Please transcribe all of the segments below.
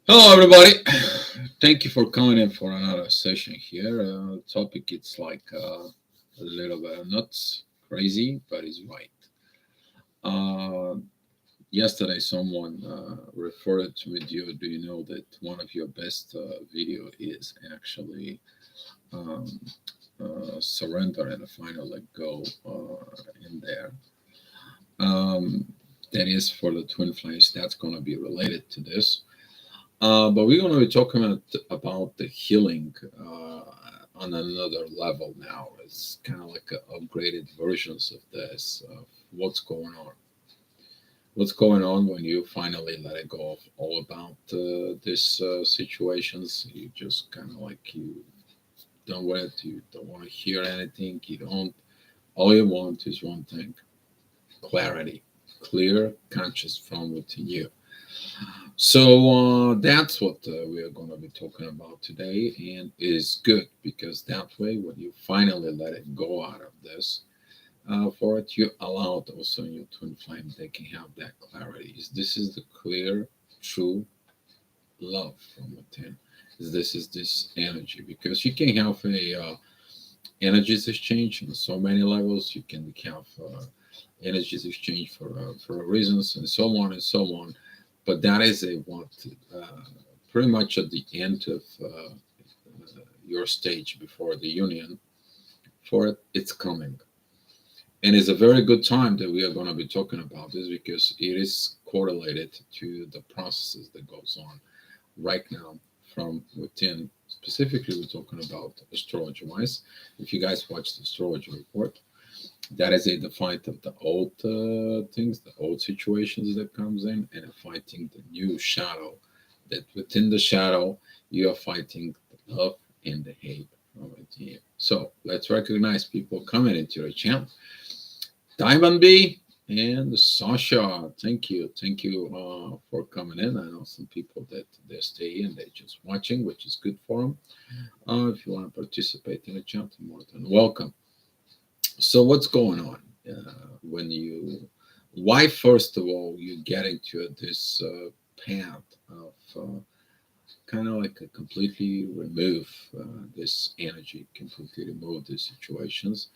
Hello, everybody. Thank you for coming in for another session here. Topic it's like a little bit nuts, crazy, but it's right. Uh, Yesterday, someone referred to me. Do you know that one of your best video is actually um, surrender and a final let go in there? Um, that is for the twin flames. That's going to be related to this. But we're going to be talking about the healing on another level now. It's kind of like upgraded versions of this, of what's going on. What's going on when you finally let it go of all about these situations? You just kind of like you don't want it. You don't want to hear anything. You don't. All you want is one thing: clarity, clear conscious from within you. So that's what we are going to be talking about today, and it is good because that way, when you finally let it go out of this, for it, you allow it also in your twin flame. They can have that clarity. This is the clear, true love from within. This is this energy because you can have a energies exchange on so many levels. You can have energies exchange for reasons and so on and so on. But that is a what pretty much at the end of your stage before the union for it, it's coming. And it's a very good time that we are going to be talking about this because it is correlated to the processes that goes on right now from within. Specifically, we're talking about astrology wise. If you guys watch the astrology report, that is a the fight of the old things, the old situations that comes in, and fighting the new shadow. That within the shadow, you are fighting the love and the hate from within. So let's recognize people coming into the channel. Diamond B and Sasha, thank you for coming in. I know some people that they stay in, they're just watching, which is good for them. If you want to participate in the chat, you're more than welcome. So what's going on when you? Why first of all you get into this path of kind of like a completely remove this energy, completely remove these situations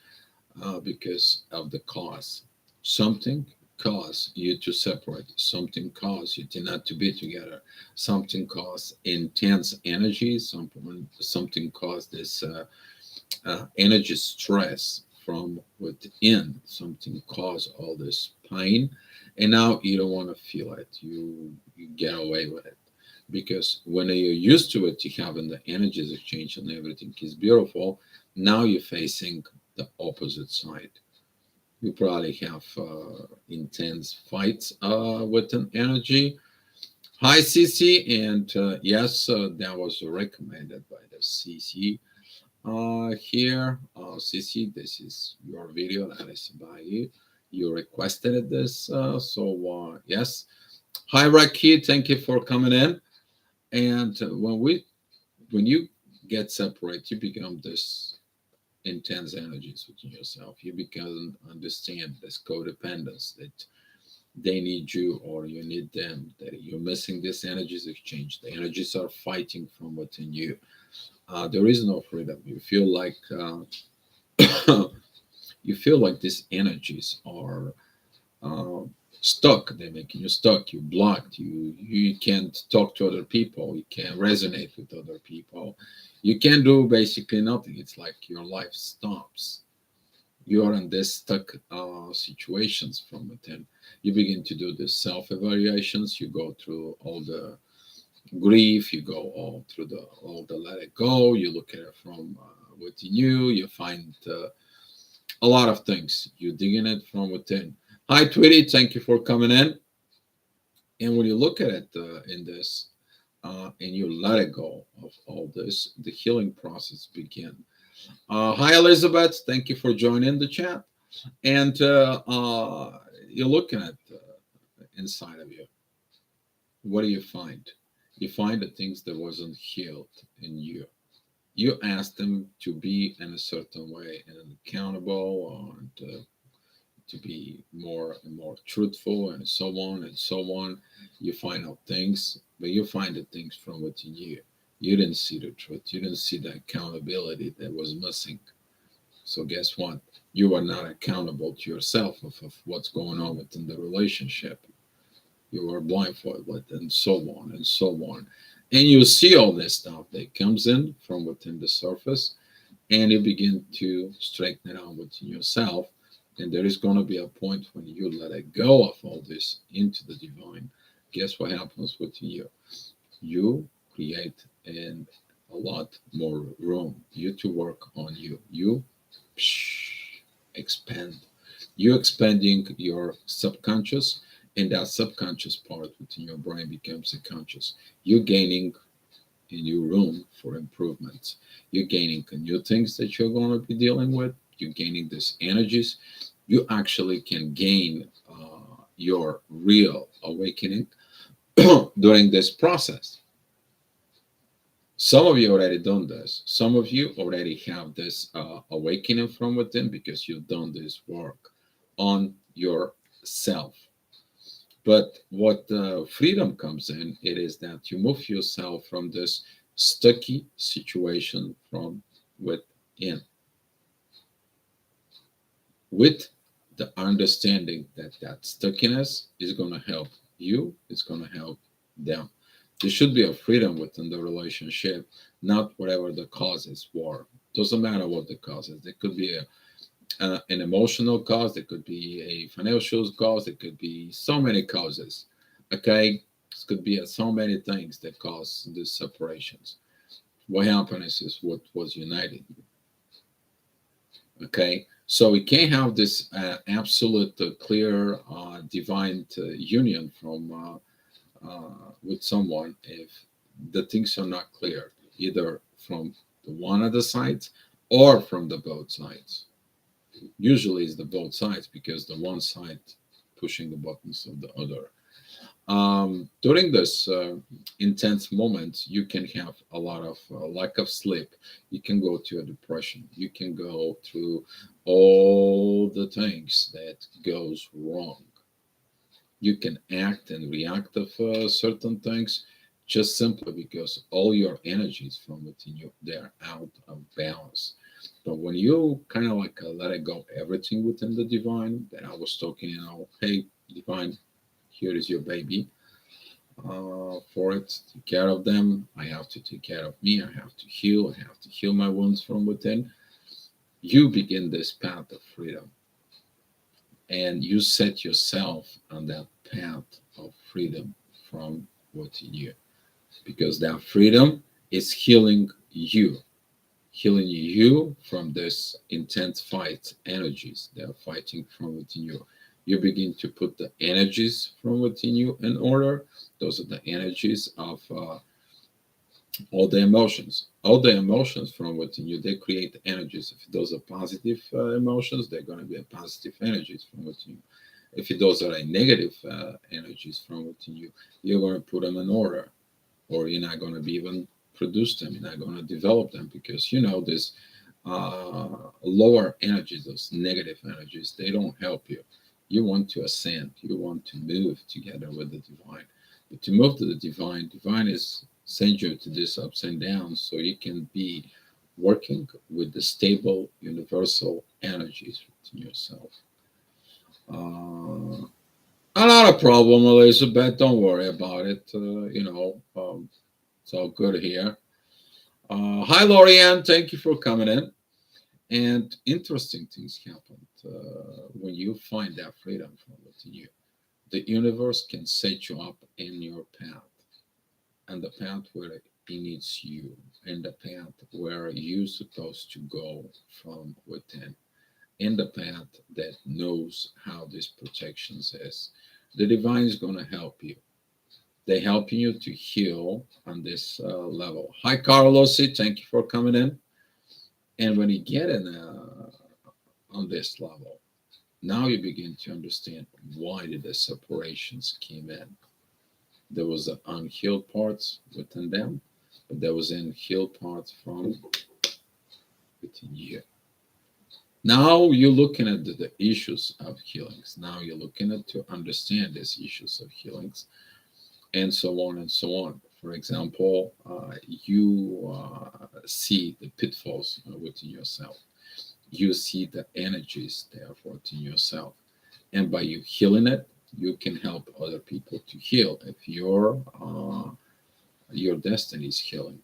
because of the cause. Something caused you to separate. Something caused you to not to be together. Something caused intense energy. Something caused this energy stress from within. Something caused all this pain, and now you don't want to feel it. You get away with it because when you're used to it, you having the energies exchange and everything is beautiful. Now you're facing the opposite side. You probably have intense fights with an energy. Hi, CC, and yes, that was recommended by the CC here. CC, this is your video that is by you. You requested this, so yes. Hi, Raki, thank you for coming in. And when you get separated, you become this intense energies within yourself. You become understand this codependence that they need you or you need them. That you're missing this energies exchange. The energies are fighting from within you. There is no freedom. You feel like you feel like these energies are uh, stuck. They're making you stuck. You're blocked. You can't talk to other people. You can't resonate with other people. You can't do basically nothing. It's like your life stops. You are in this stuck situations from within. You begin to do the self evaluations. You go through all the grief. You go all the let it go. You look at it from within you. You find a lot of things. You dig in it from within. Hi, Tweety. Thank you for coming in. And when you look at it in this, and you let it go of all this, the healing process begin. Hi, Elizabeth. Thank you for joining the chat. And you're looking at inside of you. What do you find? You find the things that wasn't healed in you. You ask them to be in a certain way and accountable and to be more and more truthful, and so on and so on. You find out things, but you find the things from within you. You didn't see the truth. You didn't see the accountability that was missing. So guess what? You are not accountable to yourself of what's going on within the relationship. You are blindfolded and so on and so on. And you see all this stuff that comes in from within the surface, and you begin to straighten it out within yourself. And there is going to be a point when you let it go of all this into the divine. Guess what happens within you? You create in a lot more room. You to work on you. You expand. You expanding your subconscious, and that subconscious part within your brain becomes a conscious. You gaining a new room for improvements. You're gaining new things that you're going to be dealing with. You're gaining these energies. You actually can gain your real awakening during this process. Some of you already done this. Some of you already have this awakening from within because you've done this work on yourself. But what freedom comes in, it is that you move yourself from this stucky situation from within, with the understanding that that stuckiness is going to help you, it's going to help them. There should be a freedom within the relationship, not whatever the cause is. War doesn't matter what the cause is. There could be an emotional cause, there could be a financial cause, there could be so many causes. Okay, this could be so many things that cause these separations. What happens is what was united. Okay, so we can't have this absolute, clear, divine union from with someone if the things are not clear, either from the one of the sides or from the both sides. Usually, it's the both sides because the one side pushing the buttons of the other. During this intense moment, you can have a lot of lack of sleep. You can go to a depression. You can go through all the things that goes wrong. You can act and react of certain things just simply because all your energies from within you, they're out of balance. But when you kind of like let it go, everything within the divine that I was talking, hey, divine, here is your baby, for it, take care of them. I have to take care of me. I have to heal. I have to heal my wounds from within. You begin this path of freedom, and you set yourself on that path of freedom from within you, because that freedom is healing you from this intense fight energies that are fighting from within you. You begin to put the energies from within you in order. Those are the energies of all the emotions. All the emotions from within you, they create energies. If those are positive emotions, they're going to be a positive energies from within you. If those are negative energies from within you, you're going to put them in order, or you're not going to be even produce them. You're not going to develop them because this lower energies, those negative energies, they don't help you. You want to ascend. You want to move together with the divine. But to move to the divine, divine is send you to these ups and downs so you can be working with the stable universal energies within yourself. Uh, Not a problem, Elizabeth. Don't worry about it. It's all good here. Hi, Lorianne. Thank you for coming in. And interesting things happen when you find that freedom from within you. The universe can set you up in your path, and the path where it needs you, and the path where you're supposed to go from within, in the path that knows how this protections is. The divine is going to help you. They help you to heal on this level. Hi, Carlosi. Thank you for coming in. And when you get in on this level, now you begin to understand why did the separations came in. There was the unhealed parts within them, but there was unhealed parts from within you. Now you're looking at the issues of healings. Now you're looking at to understand these issues of healings, and so on and so on. For example, you see the pitfalls within yourself. You see the energies therefore within yourself, and by you healing it, you can help other people to heal. If your destiny is healing,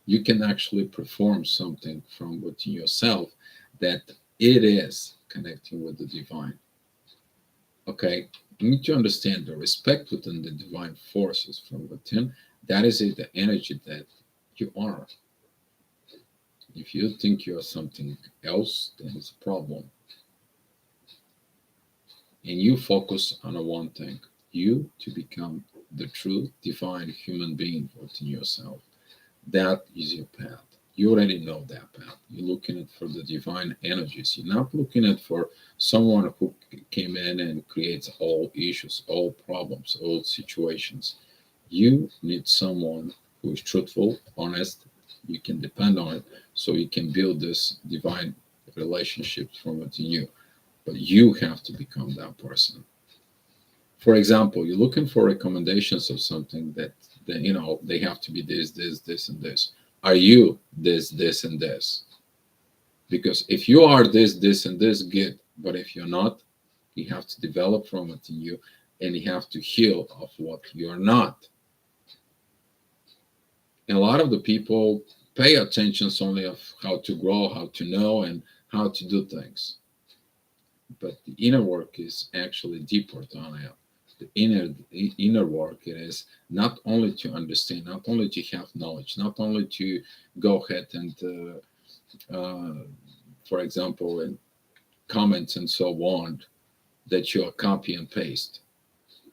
you can actually perform something from within yourself that it is connecting with the divine. Okay, you need to understand the respect within the divine forces from within. That is it, the energy that you are. If you think you are something else, then it's a problem. And you focus on a one thing, you to become the true divine human being within yourself. That is your path. You already know that path. You're looking at for the divine energies. You're not looking at for someone who came in and creates all issues, all problems, all situations. You need someone who is truthful, honest. You can depend on it, so you can build this divine relationships from within you. But you have to become that person. For example, you're looking for recommendations of something that they have to be this, and this. Are you this, and this? Because if you are this, and this, good. But if you're not, you have to develop from within you, and you have to heal of what you're not. And a lot of the people pay attention only of how to grow, how to know, and how to do things. But the inner work is actually deeper than it. The inner work, it is not only to understand, not only to have knowledge, not only to go ahead and for example, in comments and so on, that you are copy and paste.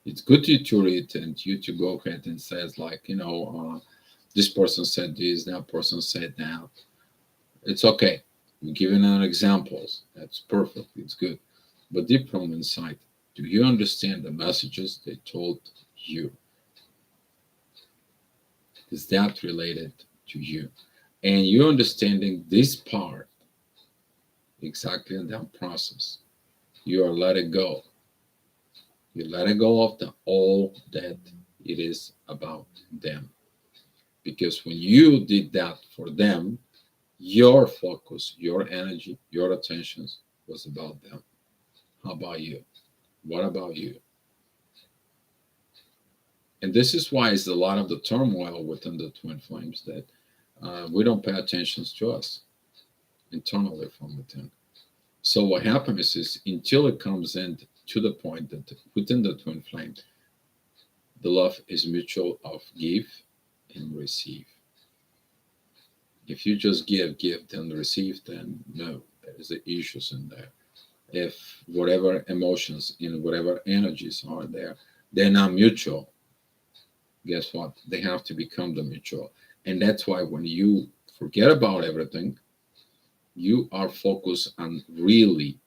It's good to read and you to go ahead and says like, this person said this, that person said that. It's okay. You're giving an examples. That's perfect. It's good. But deep from inside, do you understand the messages they told you? Is that related to you? And you understanding this part exactly in that process. You are letting go. You let it go of the all that it is about them. Because when you did that for them, your focus, your energy, your attentions was about them. How about you? What about you? And this is why it's a lot of the turmoil within the twin flames that we don't pay attention to us internally from within. So what happens is until it comes in to the point that within the twin flame, the love is mutual of give and receive. If you just give, then receive, then no, there is the issues in there. If whatever emotions and whatever energies are there, they're not mutual, guess what? They have to become the mutual. And that's why when you forget about everything, you are focused on really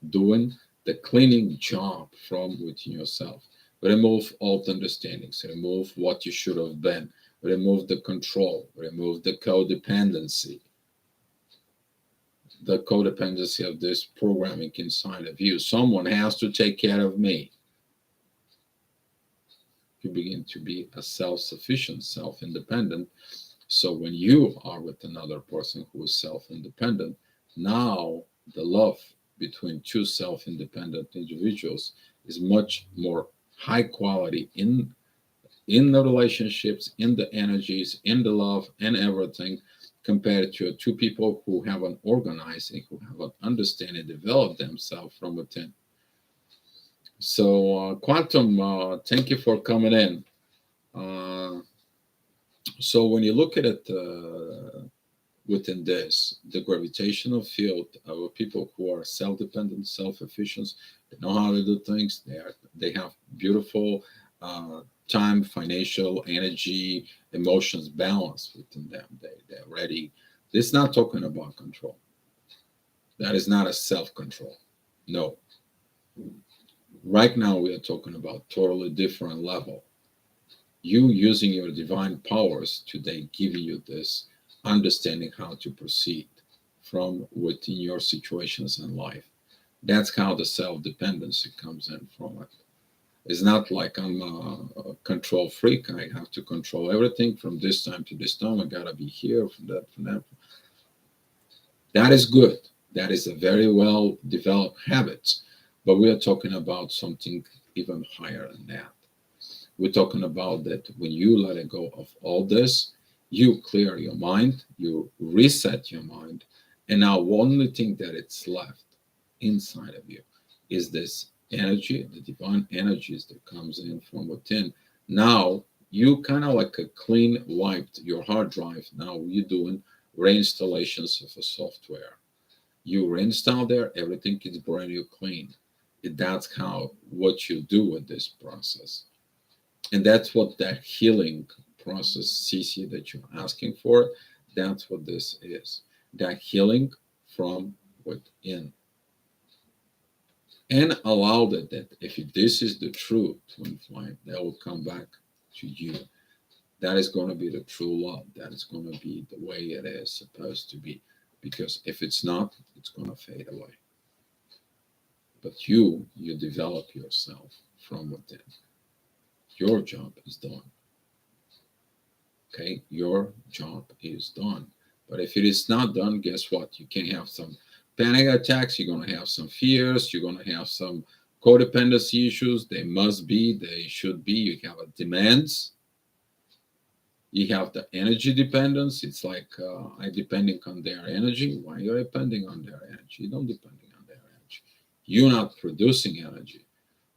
doing the cleaning job from within yourself. Remove all the understandings, remove what you should have been, remove the control, remove the codependency, of this programming inside of you. Someone has to take care of me. You begin to be a self sufficient, self independent. So when you are with another person who is self independent, now the love between two self independent individuals is much more high quality in the relationships, in the energies, in the love, and everything, compared to two people who have an organizing, who have an understanding, develop themselves from within. So, Quantum, thank you for coming in. Uh, so, when you look at it within this, the gravitational field of people who are self-dependent, self-efficient, they know how to do things. They have beautiful time, financial, energy, emotions balance within them. They're ready. This is not talking about control. That is not a self-control. No. Right now we are talking about totally different level. You using your divine powers today give you this understanding how to proceed from within your situations in life. That's how the self dependency comes in from it. It's not like I'm a control freak. I have to control everything from this time to this time. I gotta be here from that, from that. That is good. That is a very well developed habit. But we are talking about something even higher than that. We're talking about that when you let it go of all this, you clear your mind, you reset your mind, and now only thing that it's left inside of you is this energy, the divine energies that comes in from within. Now you kind of like a clean wiped your hard drive. Now you're doing reinstallations of a software. You reinstall there, everything is brand new clean. That's how what you do with this process. And that's what that healing process, CC, that you're asking for, that's what this is. That healing from within. And allow that if this is the truth, twin flame, that will come back to you. That is going to be the true love. That is going to be the way it is supposed to be. Because if it's not, it's going to fade away. But you develop yourself from within. Your job is done. Okay, your job is done. But if it is not done, guess what? You can have some panic attacks, you're going to have some fears, you're going to have some codependency issues. They must be, they should be. You have a demands, you have the energy dependence. It's like I depending on their energy. Why you're depending on their energy? You don't depending on their energy. You're not producing energy.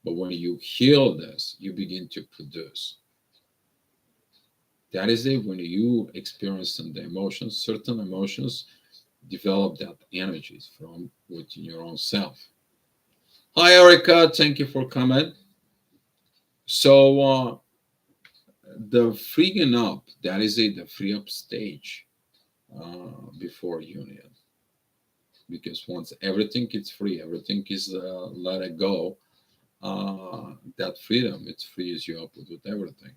But when you heal this, you begin to produce. That is it. When you experience the emotions, certain emotions develop that energies from within your own self. Hi, Erica. Thank you for coming. So, the freeing up, that is it, the free up stage before union. Because once everything is free, everything is let it go, that freedom, it frees you up with everything.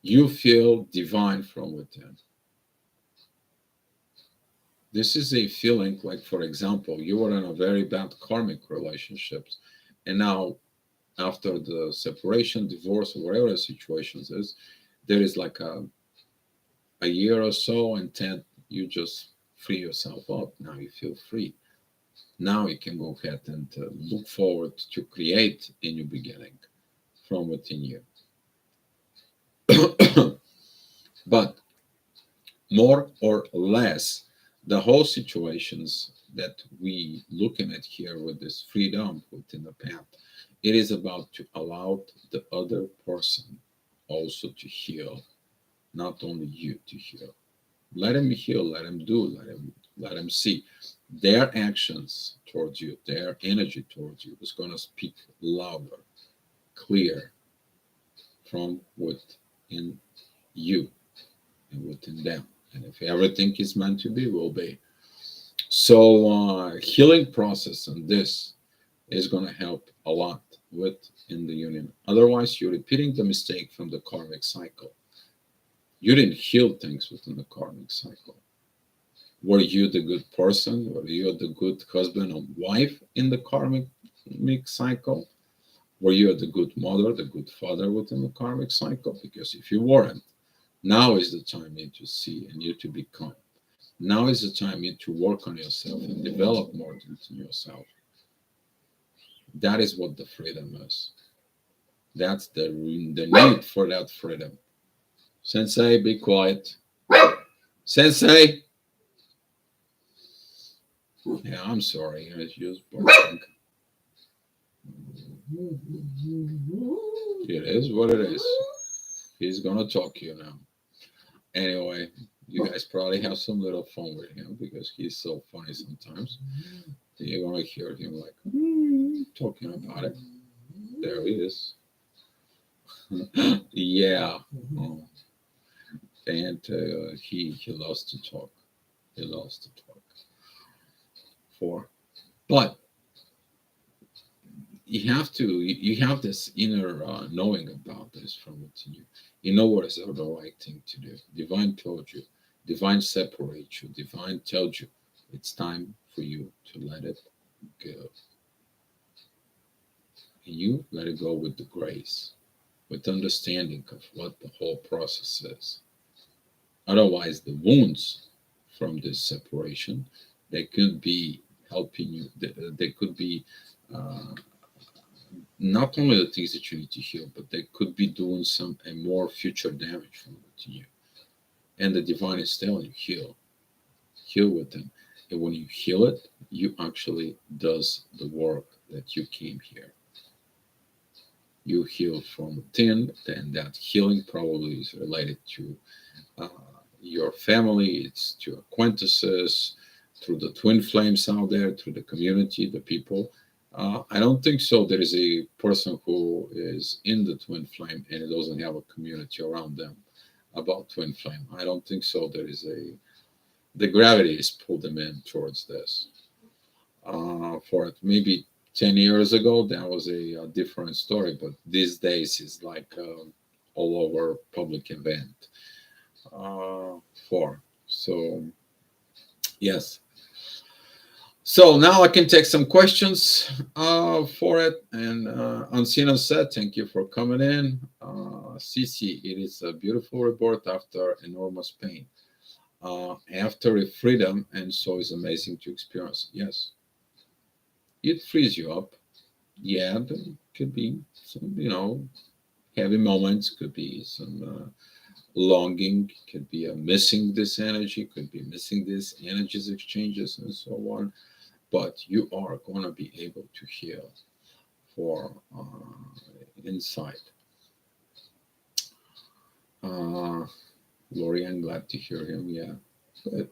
You feel divine from within. This is a feeling like, for example, you were in a very bad karmic relationships, and now after the separation, divorce, or whatever the situations is, there is like a year or so, and then you just free yourself up. Now you feel free. Now you can go ahead and look forward to create a new beginning from within you. But more or less, the whole situations that we looking at here with this freedom within the path, it is about to allow the other person also to heal, not only you to heal. Let him heal, let him do, let him see. Their actions towards you, their energy towards you is gonna speak louder, clear from within you and within them. And if everything is meant to be, will be. So healing process and this is going to help a lot with in the union. Otherwise, you're repeating the mistake from the karmic cycle. You didn't heal things within the karmic cycle. Were you the good person? Were you the good husband or wife in the karmic cycle? Were you the good mother, the good father within the karmic cycle? Because if you weren't, now is the time you to see and you to become. Now is the time you to work on yourself and develop more in yourself. That is what the freedom is. That's the need for that freedom. Sensei, be quiet. Sensei. Yeah, I'm sorry. I was just barking. It is what it is. He's gonna talk to you now. Anyway, you guys probably have some little fun with him because he's so funny sometimes. You're gonna hear him like talking about it. There he is. Yeah. Oh. And he loves to talk. He loves to talk. For but you have this inner knowing about this from within you. You know what is the right thing to do. Divine told you. Divine separates you. Divine tells you It's time for you to let it go. And you let it go with the grace, with understanding of what the whole process is. Otherwise, the wounds from this separation, they could be helping you. They could be uh, not only the things that you need to heal, but they could be doing some and more future damage from it to you. And the divine is telling you heal with them. And when you heal it, you actually does the work that you came here. You heal from within, and that healing probably is related to uh, your family, it's to acquaintances, through the twin flames out there, through the community, the people. I don't think so. There is a person who is in the twin flame and it doesn't have a community around them about twin flame. I don't think so. There is a the gravity has pulled them in towards this. For it, maybe 10 years ago, that was a different story, but these days it's like all over public event. Uh, for so yes. So now I can take some questions for it. And Ancina said, thank you for coming in. Cici, it is a beautiful report after enormous pain. After a freedom, and so it's amazing to experience. Yes, it frees you up. Yeah, there could be some, heavy moments, could be some longing, could be a missing this energy, could be missing this energies exchanges, and so on. But you are going to be able to heal for inside. Uh, Lori, I'm glad to hear him. Yeah. Good.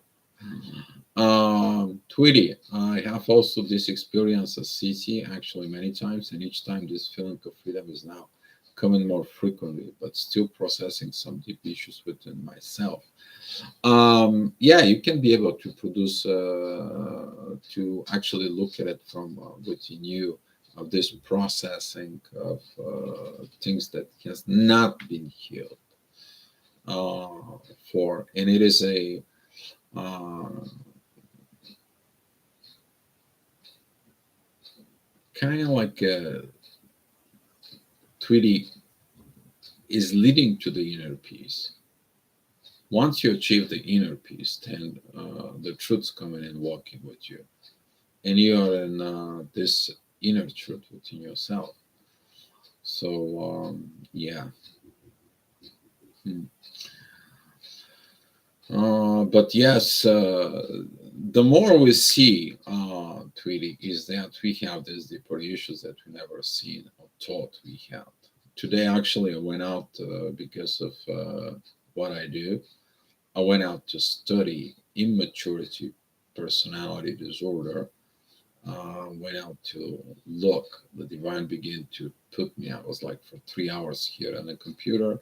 Tweety, I have also this experience as CC actually many times, and each time this feeling of freedom is now coming more frequently, but still processing some deep issues within myself. Yeah, you can be able to produce, to actually look at it from within you, of this processing of things that has not been healed for, and it is a uh, kind of like a Tweety is leading to the inner peace. Once you achieve the inner peace, then the truth's coming and walking with you, and you are in this inner truth within yourself. So yeah. Hmm. But yes, the more we see, Tweety, is that we have these deeper issues that we never seen or thought we had. Today, actually, I went out because of what I do. I went out to study immaturity personality disorder. Went out to look. The divine began to put me. I was like for 3 hours here on the computer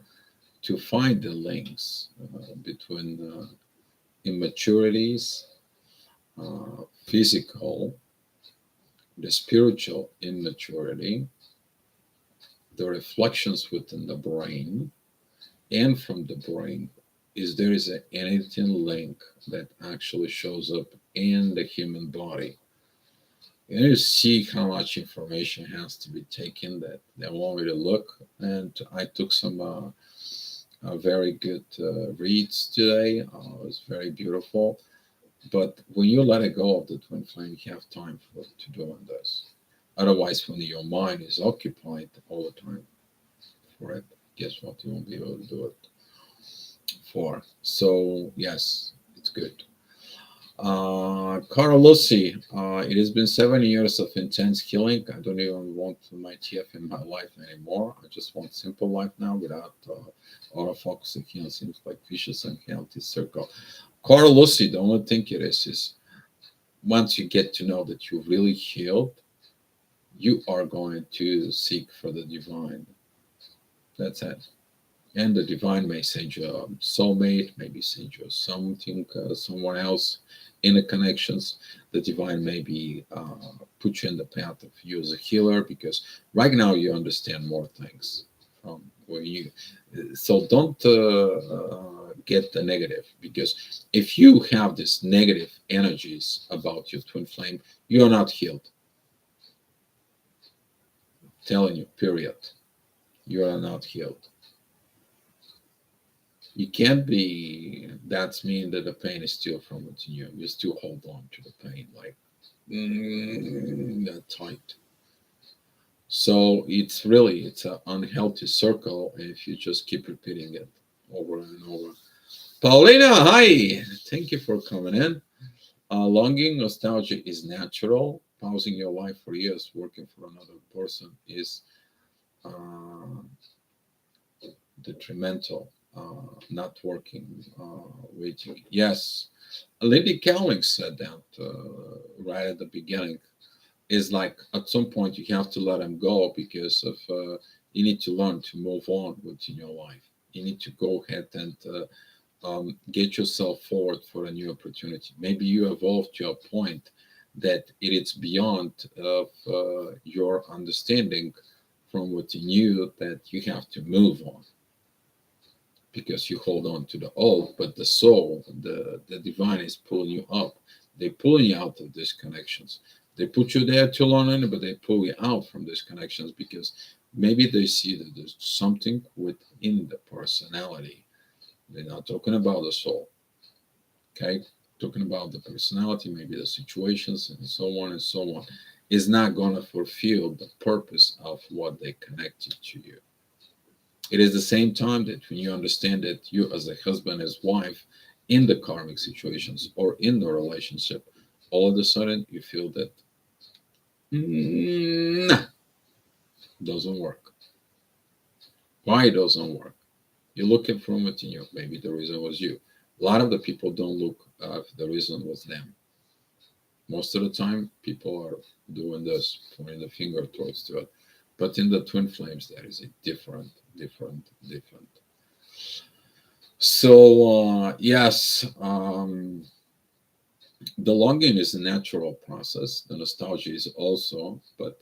to find the links between immaturities, physical, the spiritual immaturity, the reflections within the brain, and from the brain, is there is a anything link that actually shows up in the human body. And you see how much information has to be taken that they want me to look. And I took some very good reads today. It was very beautiful. But when you let it go of the twin flame, you have time for to doing this. Otherwise, when your mind is occupied all the time for it, guess what? You won't be able to do it for. So yes, it's good. Carlossi, it has been 7 years of intense healing. I don't even want my TF in my life anymore. I just want simple life now without autofocusing. It seems like vicious and unhealthy circle. Carlossi, the only thing it is once you get to know that you really healed, you are going to seek for the divine. That's it. And the divine may send you a soulmate, maybe send you something, someone else in the connections. The divine maybe put you in the path of you as a healer because right now you understand more things from where you. So don't get the negative, because if you have this negative energies about your twin flame, you're not healed. I'm telling you, period. You are not healed. You can't be. That's mean that the pain is still from within you. You still hold on to the pain like that tight. So it's an unhealthy circle if you just keep repeating it over and over. Paulina, hi. Thank you for coming in. Longing, nostalgia is natural. Pausing your life for years working for another person is uh, detrimental. Not working, waiting. Yes, Lindy Cowling said that right at the beginning. Is like at some point you have to let them go because of you need to learn to move on within your life. You need to go ahead and get yourself forward for a new opportunity. Maybe you evolved to a point that it is beyond of your understanding from within you that you have to move on because you hold on to the old, but the soul, the divine is pulling you up. They're pulling you out of these connections. They put you there to learn, but they pull you out from these connections because maybe they see that there's something within the personality. They're not talking about the soul, okay? Talking about the personality, maybe the situations, and so on and so on, is not going to fulfill the purpose of what they connected to you. It is the same time that when you understand that you, as a husband, as wife, in the karmic situations or in the relationship, all of a sudden you feel that nah, doesn't work. Why it doesn't work? You're looking from within you. Maybe the reason was you. A lot of the people don't look if the reason was them. Most of the time, people are doing this, pointing the finger towards to it. But in the twin flames, there is a different. So yes, the longing is a natural process. The nostalgia is also, but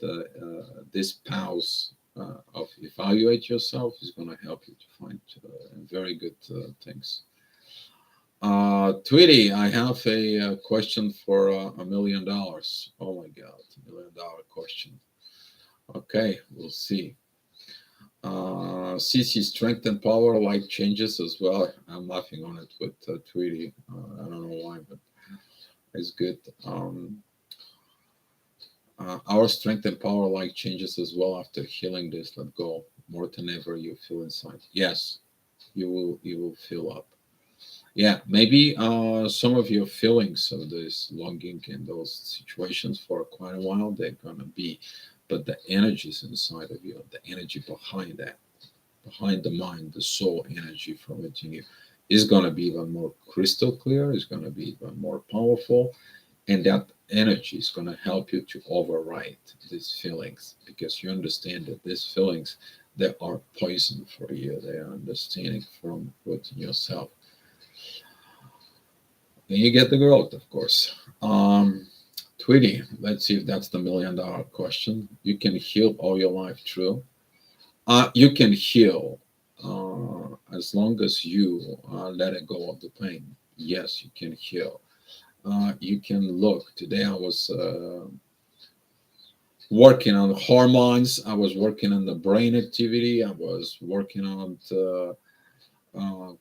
this pause of evaluate yourself is going to help you to find very good things. Tweety, I have a question for $1 million. Oh my God, $1 million question. Okay, we'll see. CC strength and power like changes as well. I'm laughing on it with Tweety. I don't know why, but it's good. Our strength and power like changes as well after healing this. Let go more than ever. You feel inside. Yes, you will fill up. Yeah, maybe some of your feelings of this longing in those situations for quite a while they're gonna be, but the energies inside of you, the energy behind that, behind the mind, the soul energy from within you, is gonna be even more crystal clear. Is gonna be even more powerful, and that energy is going to help you to override these feelings because you understand that these feelings they are poison for you. They are understanding from within yourself. Then you get the growth, of course. Tweety, let's see if that's the $1 million question. You can heal all your life, true? You can heal as long as you let it go of the pain. Yes, you can heal. You can look. Today I was working on hormones. I was working on the brain activity. I was working on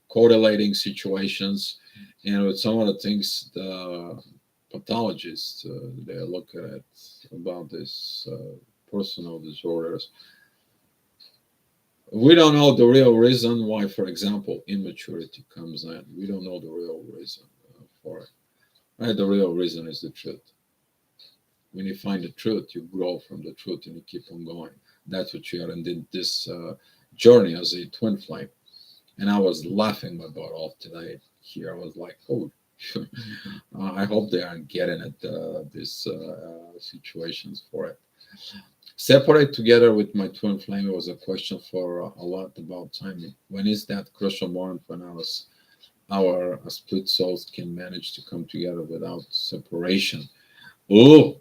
correlating situations, and with some of the things the pathologists they look at about this personal disorders. We don't know the real reason why, for example, immaturity comes in. We don't know the real reason for it. Right? The real reason is the truth. When you find the truth, you grow from the truth and you keep on going. That's what you are in this journey as a twin flame. And I was laughing my butt off today. Here, I was like, oh, I hope they aren't getting at these situations for it. Separate together with my twin flame was a question for a lot about timing. When is that crucial moment when our split souls can manage to come together without separation? Oh,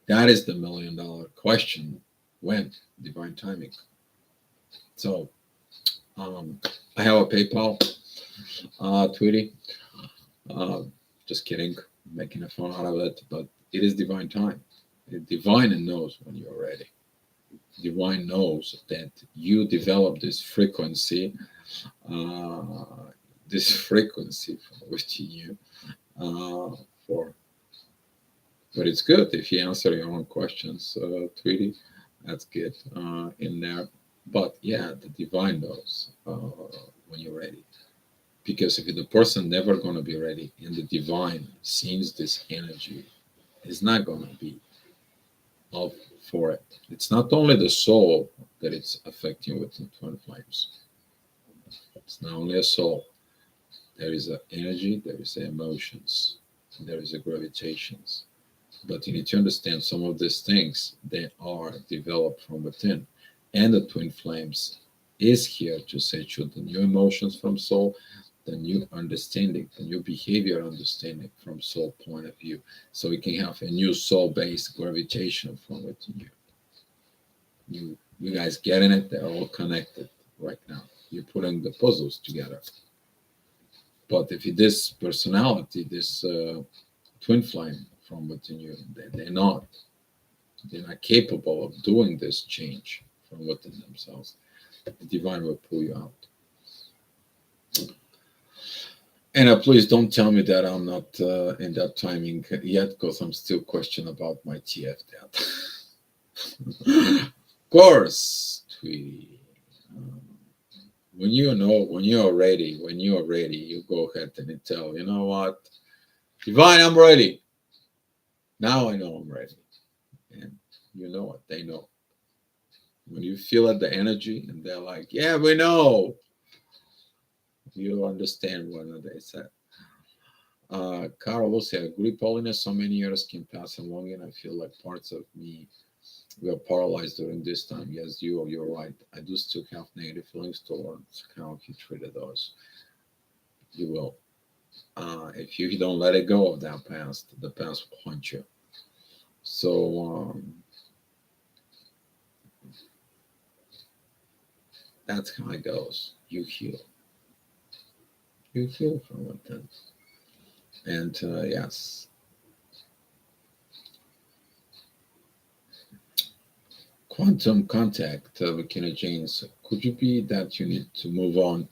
that is the $1 million question. When? Divine timing. So I have a PayPal, Tweety. Uh, just kidding, making a fun out of it, but it is divine time. Divine knows when you're ready. Divine knows that you develop uh, this frequency from within you. For but it's good if you answer your own questions, Tweety. That's good in there. But yeah, the divine knows when you're ready. Because if the person never gonna be ready, and the divine sees this energy, is not gonna be up for it. It's not only the soul that it's affecting with the twin flames. It's not only a soul. There is a energy, there is a emotions, there is a gravitations. But you need to understand some of these things they are developed from within. And the twin flames is here to set you the new emotions from soul, the new understanding, the new behavior understanding from soul point of view. So you can have a new soul-based gravitation from within you. You guys getting it? They're all connected right now. You're putting the puzzles together. But if this personality, this twin flame from within you, they're not capable of doing this change from within themselves. The divine will pull you out. And please don't tell me that I'm not in that timing yet, because I'm still questioning about my TF debt. Of course, Tweety. Um, when you are ready, you go ahead and you tell, you know what, divine, I'm ready. Now I know I'm ready, and you know it. They know when you feel it, the energy, and they're like, yeah, we know. You understand what they said. Carl will say, agree, Paulina. So many years can pass along, and I feel like parts of me were paralyzed during this time. Yes, you're right. I do still have negative feelings towards how he treated us. You will. If you don't let it go of that past, the past will haunt you. So that's how it goes. You heal. You heal from within. And yes, quantum contact, McKenna James. Could you be that you need to move on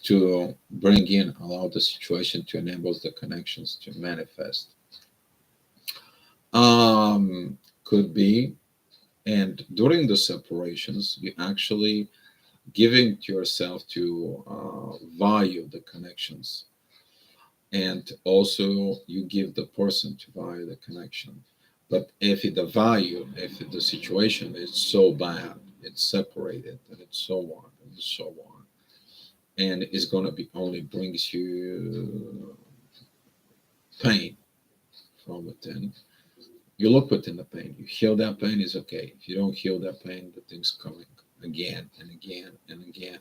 to bring in, allow the situation to enable the connections to manifest? Could be. And during the separations, you actually giving to yourself to value the connections, and also you give the person to value the connection. But if the value, if the situation is so bad, it's separated, and it's so on and so on, and it's going to be only brings you pain from within. You look within the pain, you heal that pain, is okay. If you don't heal that pain, the thing's coming again and again and again,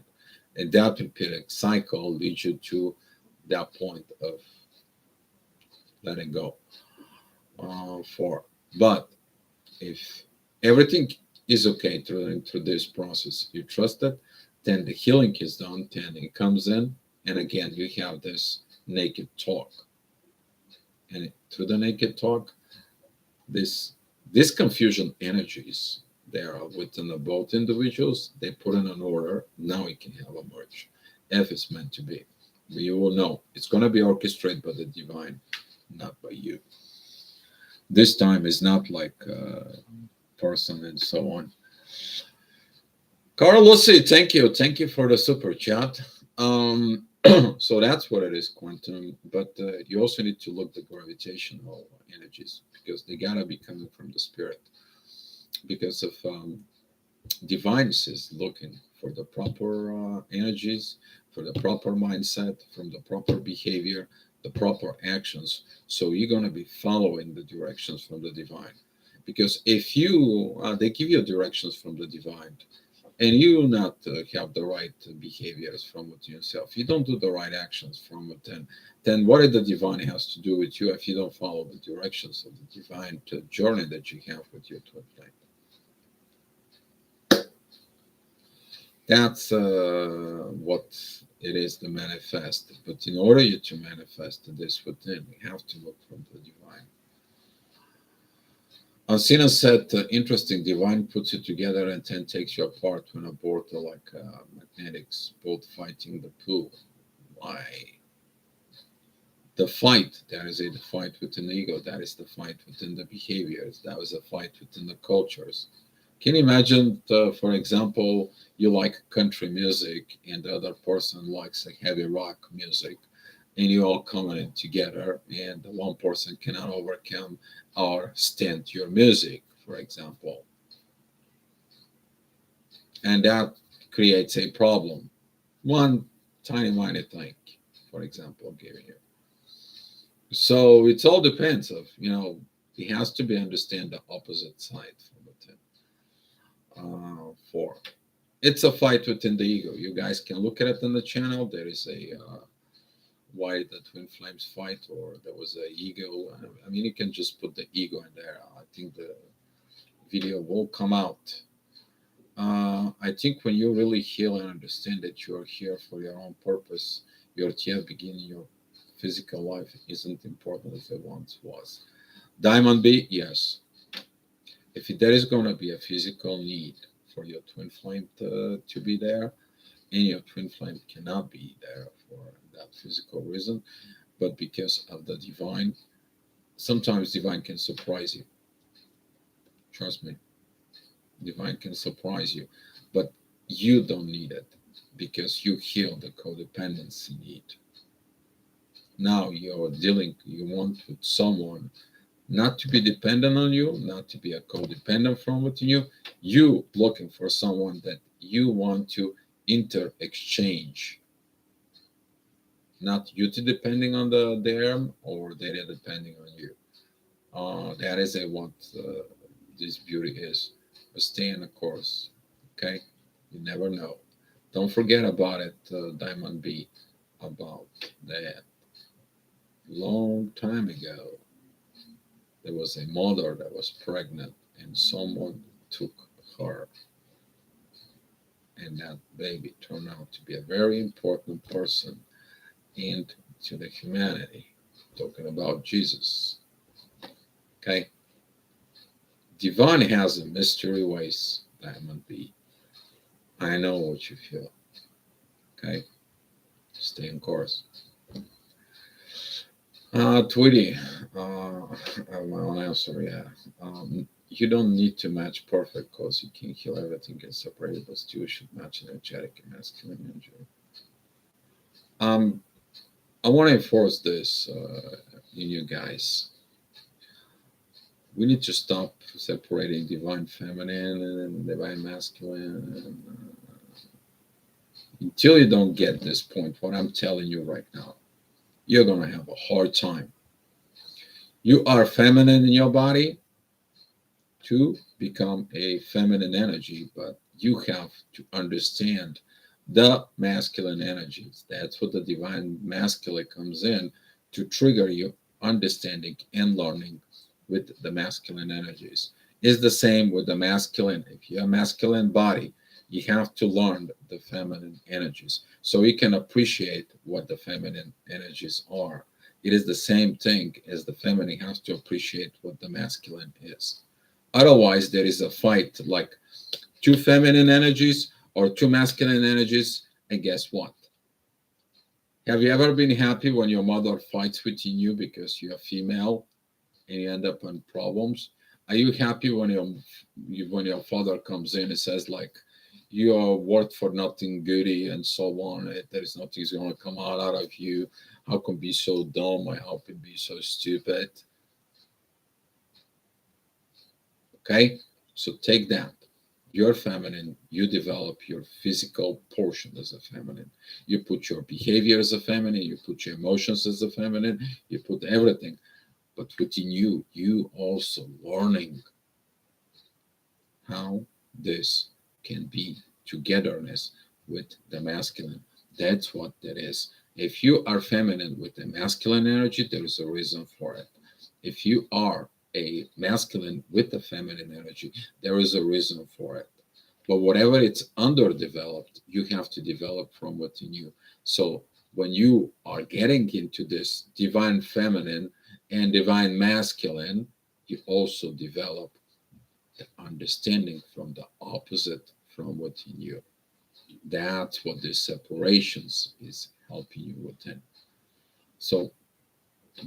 and that repeated cycle leads you to that point of letting go. For but if everything is okay through this process, you trust it, then the healing is done, then it comes in, and again you have this naked talk, and through the naked talk, this this confusion energies they are within the both individuals, they put in an order. Now it can have a merge if it's meant to be. You will know it's going to be orchestrated by the divine, not by you. This time is not like person and so on. Carlossi, thank you for the super chat. So that's what it is, quantum. But you also need to look the gravitational energies, because they gotta be coming from the spirit. Because if divines is looking for the proper energies, for the proper mindset, from the proper behavior, the proper actions. So you're gonna be following the directions from the divine. Because if you they give you directions from the divine, and you not have the right behaviors from within yourself, you don't do the right actions from within, then what did the divine has to do with you if you don't follow the directions of the divine journey that you have with your twin flame? That's what it is to manifest. But in order you to manifest this within, we have to look from the divine. Alcina said, interesting, divine puts you together and then takes you apart when a board are like magnetics, both fighting the pull. Why? The fight, there is a fight within the ego, that is the fight within the behaviors, that was a fight within the cultures. Can you imagine, for example, you like country music and the other person likes a heavy rock music, and you all coming in together, and the one person cannot overcome or stand your music, for example, and that creates a problem. One tiny thing, for example, I'm giving you. So it all depends of, he has to be understand the opposite side from within. For it's a fight within the ego. You guys can look at it on the channel. There is a why the twin flames fight, or there was a ego. I mean, you can just put the ego in there. I think the video will come out. I think when you really heal and understand that you are here for your own purpose, your here beginning your physical life isn't important as it once was. Diamond B, yes. If there is going to be a physical need for your twin flame to be there, and your twin flame cannot be there for that physical reason, but because of the divine, sometimes divine can surprise you. Trust me, divine can surprise you, but you don't need it because you heal the codependency need. Now you're dealing, you want with someone not to be dependent on you, not to be a codependent from within you. You looking for someone that you want to inter exchange, not you to depending on them or they are depending on you. That is what this beauty is. But stay in the course, okay? You never know. Don't forget about it, Diamond B, about that. Long time ago, there was a mother that was pregnant, and someone took her, and that baby turned out to be a very important person into the humanity. Talking about Jesus. Okay? Divine has a mystery ways, Diamond B. I know what you feel. Okay? Stay in course. Tweety, my own answer, yeah. You don't need to match perfect because you can heal everything and separate it, but still should match energetic and masculine energy. Um, I want to enforce this in you guys. We need to stop separating divine feminine and divine masculine. And, until you don't get this point, what I'm telling you right now, you're going to have a hard time. You are feminine in your body to become a feminine energy, but you have to understand the masculine energies. That's what the divine masculine comes in to trigger you understanding and learning with the masculine energies. Is the same with the masculine. If you have a masculine body, you have to learn the feminine energies so you can appreciate what the feminine energies are. It is the same thing as the feminine has to appreciate what the masculine is. Otherwise, there is a fight like two feminine energies or two masculine energies. And guess what? Have you ever been happy when your mother fights within you because you're female and you end up in problems? Are you happy when your father comes in and says like you are worth for nothing goody and so on? There is nothing's going to come out of you. How can be so dumb? How can be so stupid? Okay, so take that. You're feminine, you develop your physical portion as a feminine. You put your behavior as a feminine, you put your emotions as a feminine, you put everything. But within you, you also learning how this can be togetherness with the masculine. That's what that is. If you are feminine with the masculine energy, there is a reason for it. If you are a masculine with the feminine energy, there is a reason for it. But whatever it's underdeveloped, you have to develop from within you. So when you are getting into this divine feminine and divine masculine, you also develop the understanding from the opposite from within you. That's what this separations is helping you within. So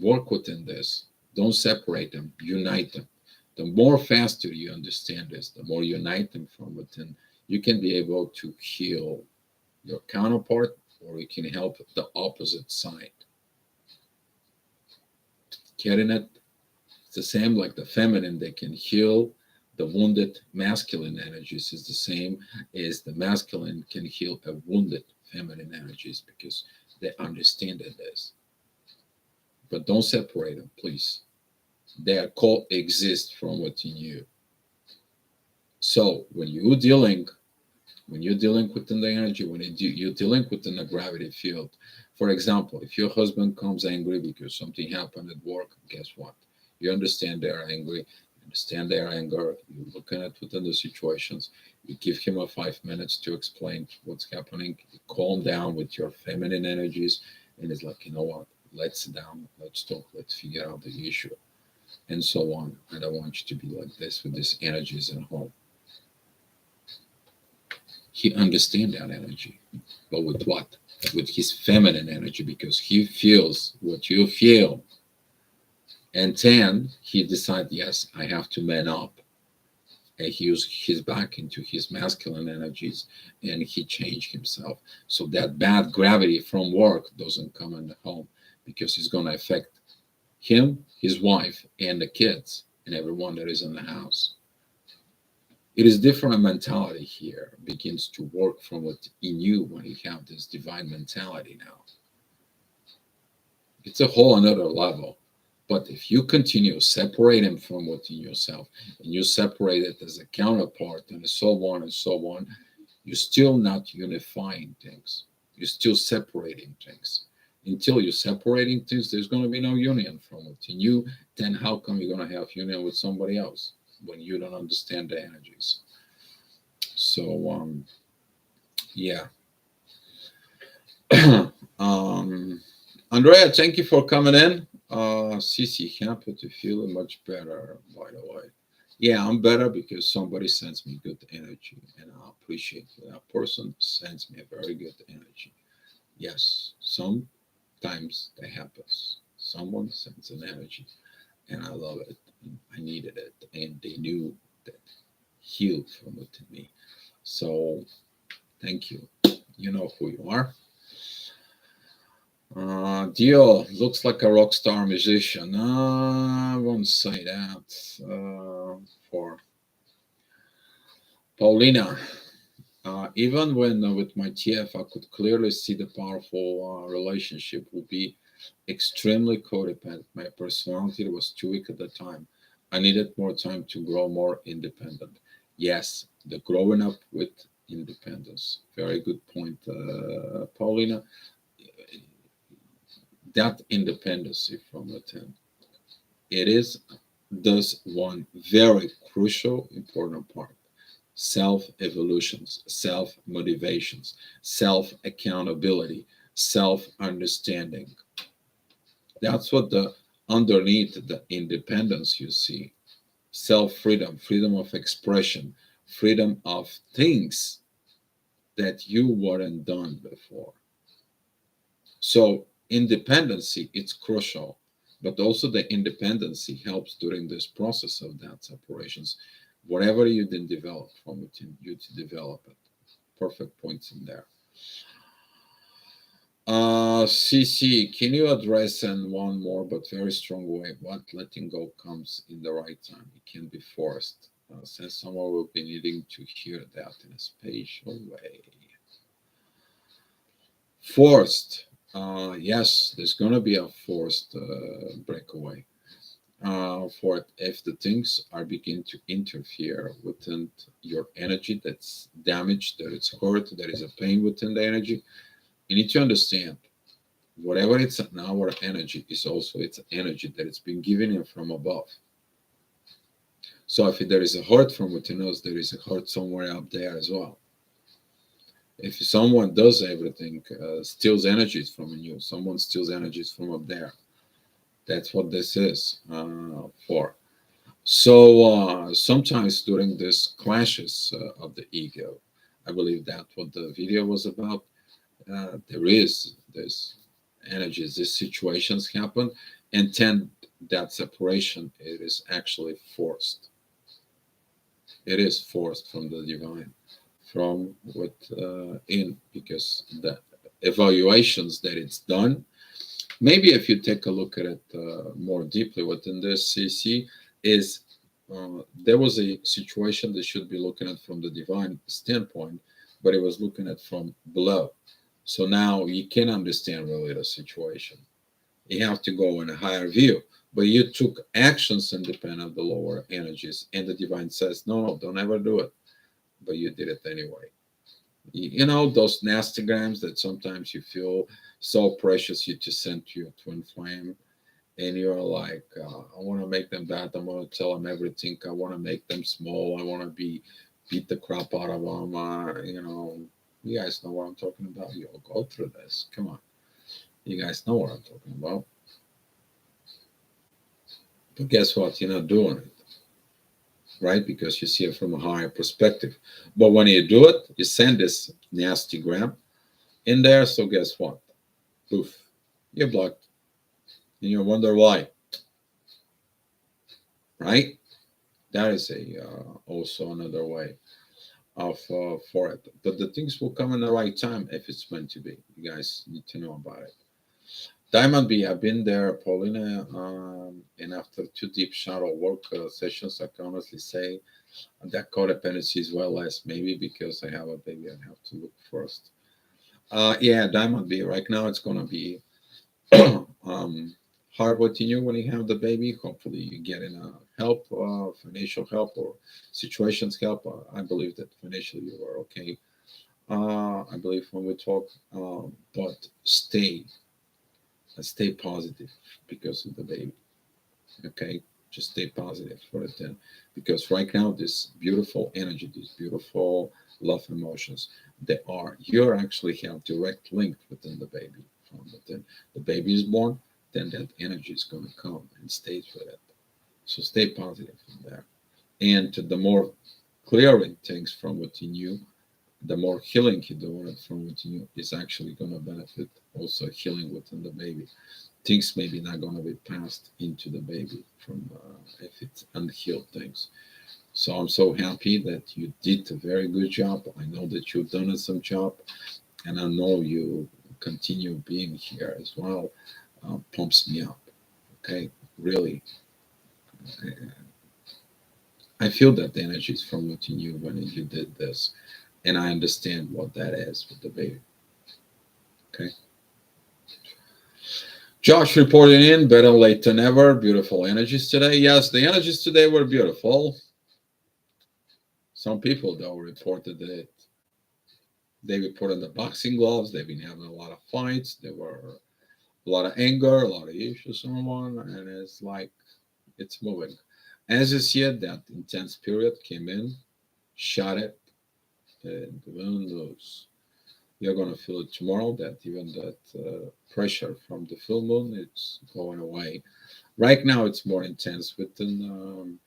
work within this. Don't separate them, unite them. The more faster you understand this, the more you unite them from within, you can be able to heal your counterpart, or you can help the opposite side. Getting it? It's the same like the feminine, they can heal the wounded masculine energies, is the same as the masculine can heal a wounded feminine energies because they understand it is. But don't separate them, please. They are coexist from within you. So when you're dealing within the energy, when you're dealing within the gravity field, for example, if your husband comes angry because something happened at work, guess what? You understand they're angry, you understand their anger, you look at it within the situations, you give him a 5 minutes to explain what's happening, you calm down with your feminine energies, and it's like, you know what? Let's sit down, let's talk, let's figure out the issue, and so on. I don't want you to be like this with these energies at home. He understands that energy, but with what? With his feminine energy, because he feels what you feel, and then he decides, yes, I have to man up, and he used his back into his masculine energies, and he changed himself. So that bad gravity from work doesn't come in the home, because it's going to affect him, his wife, and the kids, and everyone that is in the house. It is different mentality here begins to work from within you when you have this divine mentality now. It's a whole another level. But if you continue separating from within yourself, and you separate it as a counterpart and so on and so on, you're still not unifying things. You're still separating things. Until you're separating things, there's going to be no union from within you. Then how come you're going to have union with somebody else when you don't understand the energies? So yeah. um, Andrea, thank you for coming in. Cece, happy to feel much better, by the way. Yeah, I'm better because somebody sends me good energy, and I appreciate that person sends me a very good energy. Yes, sometimes that happens. Someone sends an energy, and I love it. I needed it, and they knew that healed from within me. So thank you. You know who you are. Dio looks like a rock star musician. I won't say that. For Paulina, even when with my TF, I could clearly see the powerful relationship would be extremely codependent. My personality was too weak at the time. I needed more time to grow more independent. Yes, the growing up with independence. Very good point, Paulina. That independency from within. It is thus one very crucial, important part. Self evolutions, self motivations, self accountability, self understanding. That's what the underneath the independence you see. Self freedom, freedom of expression, freedom of things that you weren't done before. So independency, it's crucial, but also the independency helps during this process of that separations. Whatever you didn't develop from within you to develop it. Perfect points in there. CC, can you address in one more but very strong way what letting go comes in the right time? It can be forced. Since someone will be needing to hear that in a spatial way. Forced. Yes, there's going to be a forced breakaway for it if the things are begin to interfere within your energy that's damaged, that it's hurt, there is a pain within the energy. You need to understand whatever it's an our energy is also it's energy that it's been given in from above. So if there is a hurt from within us, there is a hurt somewhere up there as well. If someone does everything, steals energies from you, someone steals energies from up there. That's what this is for. So sometimes during these clashes of the ego, I believe that's what the video was about. There is this energies, these situations happen, and then that separation it is actually forced. It is forced from the divine, from within, because the evaluations that it's done. Maybe if you take a look at it more deeply within this CC, is there was a situation that should be looking at from the divine standpoint, but it was looking at from below. So now you can understand really the situation. You have to go in a higher view, but you took actions independent of the lower energies, and the divine says, no, no, don't ever do it. But you did it anyway. You know those nastygrams that sometimes you feel so precious you just send to your twin flame, and you're like, I want to make them bad. I want to tell them everything. I want to make them small. I want to be beat the crap out of them. You guys know what I'm talking about. You'll go through this. Come on, you guys know what I'm talking about. But guess what? You're not doing it, right? Because you see it from a higher perspective. But when you do it, you send this nasty gram in there. So guess what? Poof, you're blocked, and you wonder why, right? That is a also another way of for it. But the things will come in the right time if it's meant to be. You guys need to know about it. Diamond B, I've been there, Paulina, and after two deep shadow work sessions, I can honestly say that codependency is well less. Maybe because I have a baby, I have to look first. Yeah, Diamond B. Right now, it's gonna be um, hard within you when you have the baby. Hopefully, you get in help, financial help, or situations help. I believe that financially you are okay. I believe when we talk, but stay positive because of the baby. Okay, just stay positive for it then, because right now this beautiful energy, these beautiful love emotions, they are you're actually have direct link within the baby. From within the baby is born, then that energy is going to come and stays with it. So stay positive from there, and the more clearing things from within you, the more healing you do it from within you is actually going to benefit also healing within the baby. Things maybe not going to be passed into the baby from if it's unhealed things. So I'm so happy that you did a very good job. I know that you've done some job, and I know you continue being here as well. Pumps me up. Okay, really, I feel that the energy is from within you when you did this, and I understand what that is with the baby. Okay. Josh reporting in, better late than never. Beautiful energies today. Yes, the energies today were beautiful. Some people, though, reported that they reported the boxing gloves. They've been having a lot of fights. There were a lot of anger, a lot of issues on one, and it's like it's moving. As you see it, that intense period came in, shot it, and the moon knows. You're going to feel it tomorrow that even that pressure from the full moon, it's going away. Right now, it's more intense within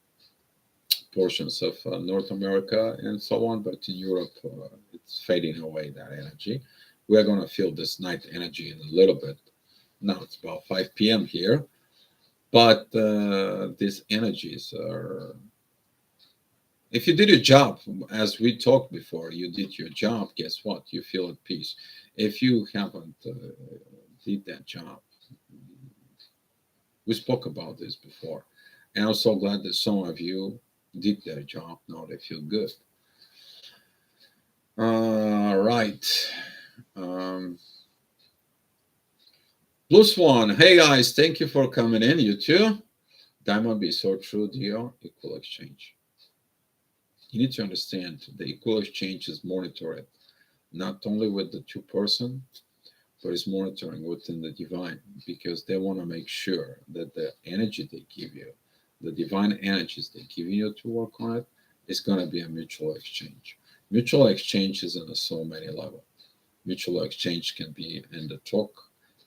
portions of North America and so on, but in Europe, it's fading away that energy. We are going to feel this night energy in a little bit. Now it's about 5 p.m. here, but these energies are. If you did your job, as we talked before, you did your job. Guess what? You feel at peace. If you haven't did that job, we spoke about this before, and I'm so glad that some of you did their job. Now they feel good. Right. Um, Blue Swan. Hey guys, thank you for coming in. You too. Diamond be so true, dear. Equal exchange. You need to understand the equal exchange is monitored not only with the two-person, but it's monitoring within the divine because they want to make sure that the energy they give you the divine energies they're giving you to work on it, it's going to be a mutual exchange. Mutual exchange is on so many levels. Mutual exchange can be in the talk.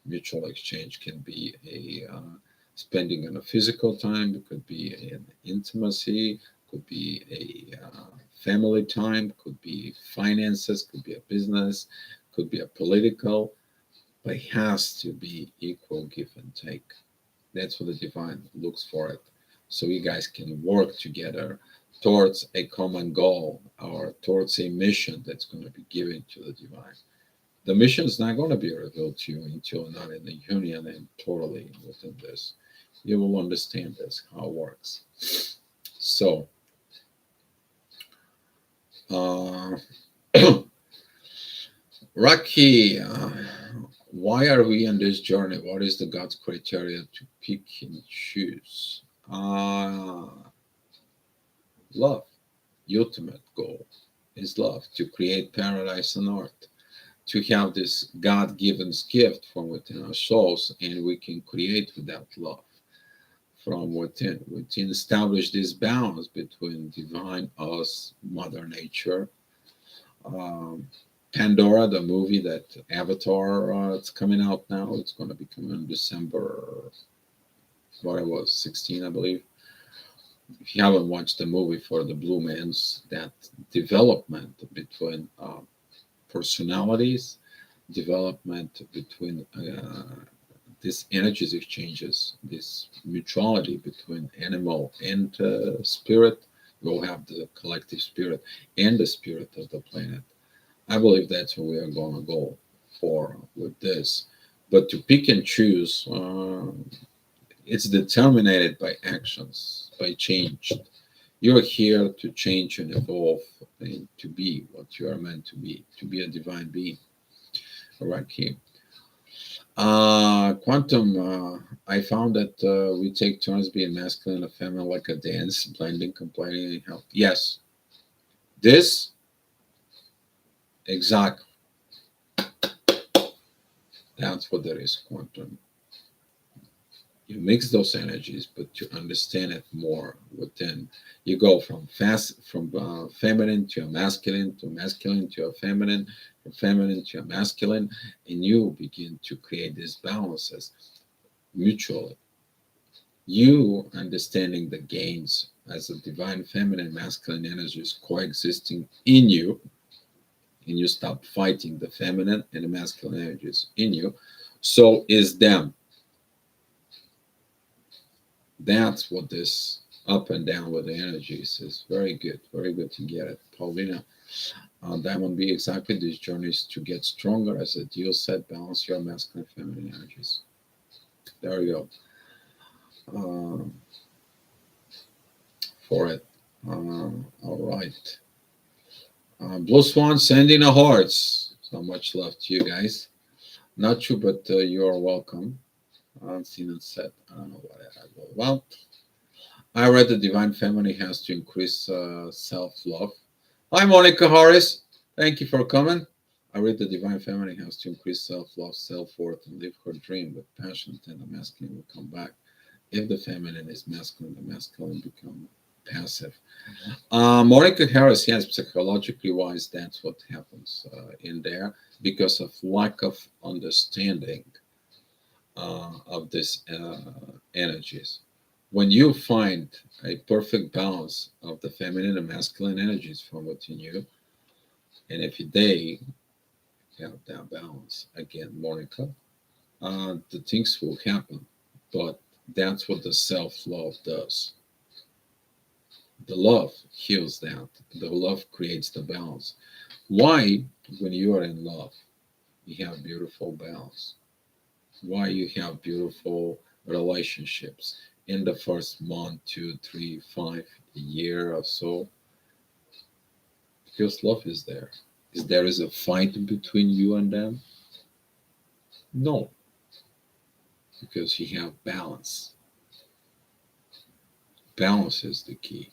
Mutual exchange can be a spending on a physical time. It could be an intimacy. Could be a family time. Could be finances. Could be a business. Could be a political. But it has to be equal give and take. That's what the divine looks for it. So you guys can work together towards a common goal or towards a mission that's going to be given to the divine. The mission is not going to be revealed to you until you're not in the union and totally within this. You will understand this, how it works. So, uh, Rocky, why are we on this journey? What is the God's criteria to pick and choose? Love. The ultimate goal is love, to create paradise on earth, to have this God given gift from within our souls, and we can create with that love from within. We can establish this balance between divine, us, Mother Nature. Um, Pandora, the movie that Avatar, it's coming out now. It's going to be coming in December, what it was, 16, I believe. If you haven't watched the movie for the Blue Mans, that development between personalities, development between these energies exchanges, this mutuality between animal and spirit, we'll have the collective spirit and the spirit of the planet. I believe that's what we are going to go for with this. But to pick and choose, it's determined by actions, by change. You're here to change and evolve and to be what you are meant to be a divine being. All right, here. Quantum, I found that we take turns being masculine and feminine like a dance, blending, complaining, and help. Yes, this, exactly. That's what there is, quantum. You mix those energies, but to understand it more within, you go from feminine to a masculine to a feminine, from feminine to a masculine, and you begin to create these balances mutually. You understanding the gains as a divine feminine masculine energies coexisting in you, and you stop fighting the feminine and the masculine energies in you. So is them. That's what this up and down with the energies is. Very good to get it. Paulina, Diamond B, exactly these journeys to get stronger. As a deal said, balance your masculine and feminine energies. There you go. For it. All right. Blue Swan sending a hearts. So much love to you guys. Not you, but you are welcome. Seen and said, I don't know what I will. Well, I read the Divine Feminine has to increase self love. Hi, Monica Harris. Thank you for coming. I read the Divine Feminine has to increase self love, self worth, and live her dream with passion, and the masculine will come back. If the feminine is masculine, the masculine become passive. Monica Harris, yes, psychologically wise, that's what happens in there because of lack of understanding of these energies. When you find a perfect balance of the feminine and masculine energies from within you, and if they have that balance, again, Monica, the things will happen. But that's what the self love does. The love heals that. The love creates the balance. Why, when you are in love, you have beautiful balance? Why you have beautiful relationships in the first month, 2, 3, 5, a year or so? Because love is there. Is there is a fight between you and them? No, because you have balance. Balance is the key.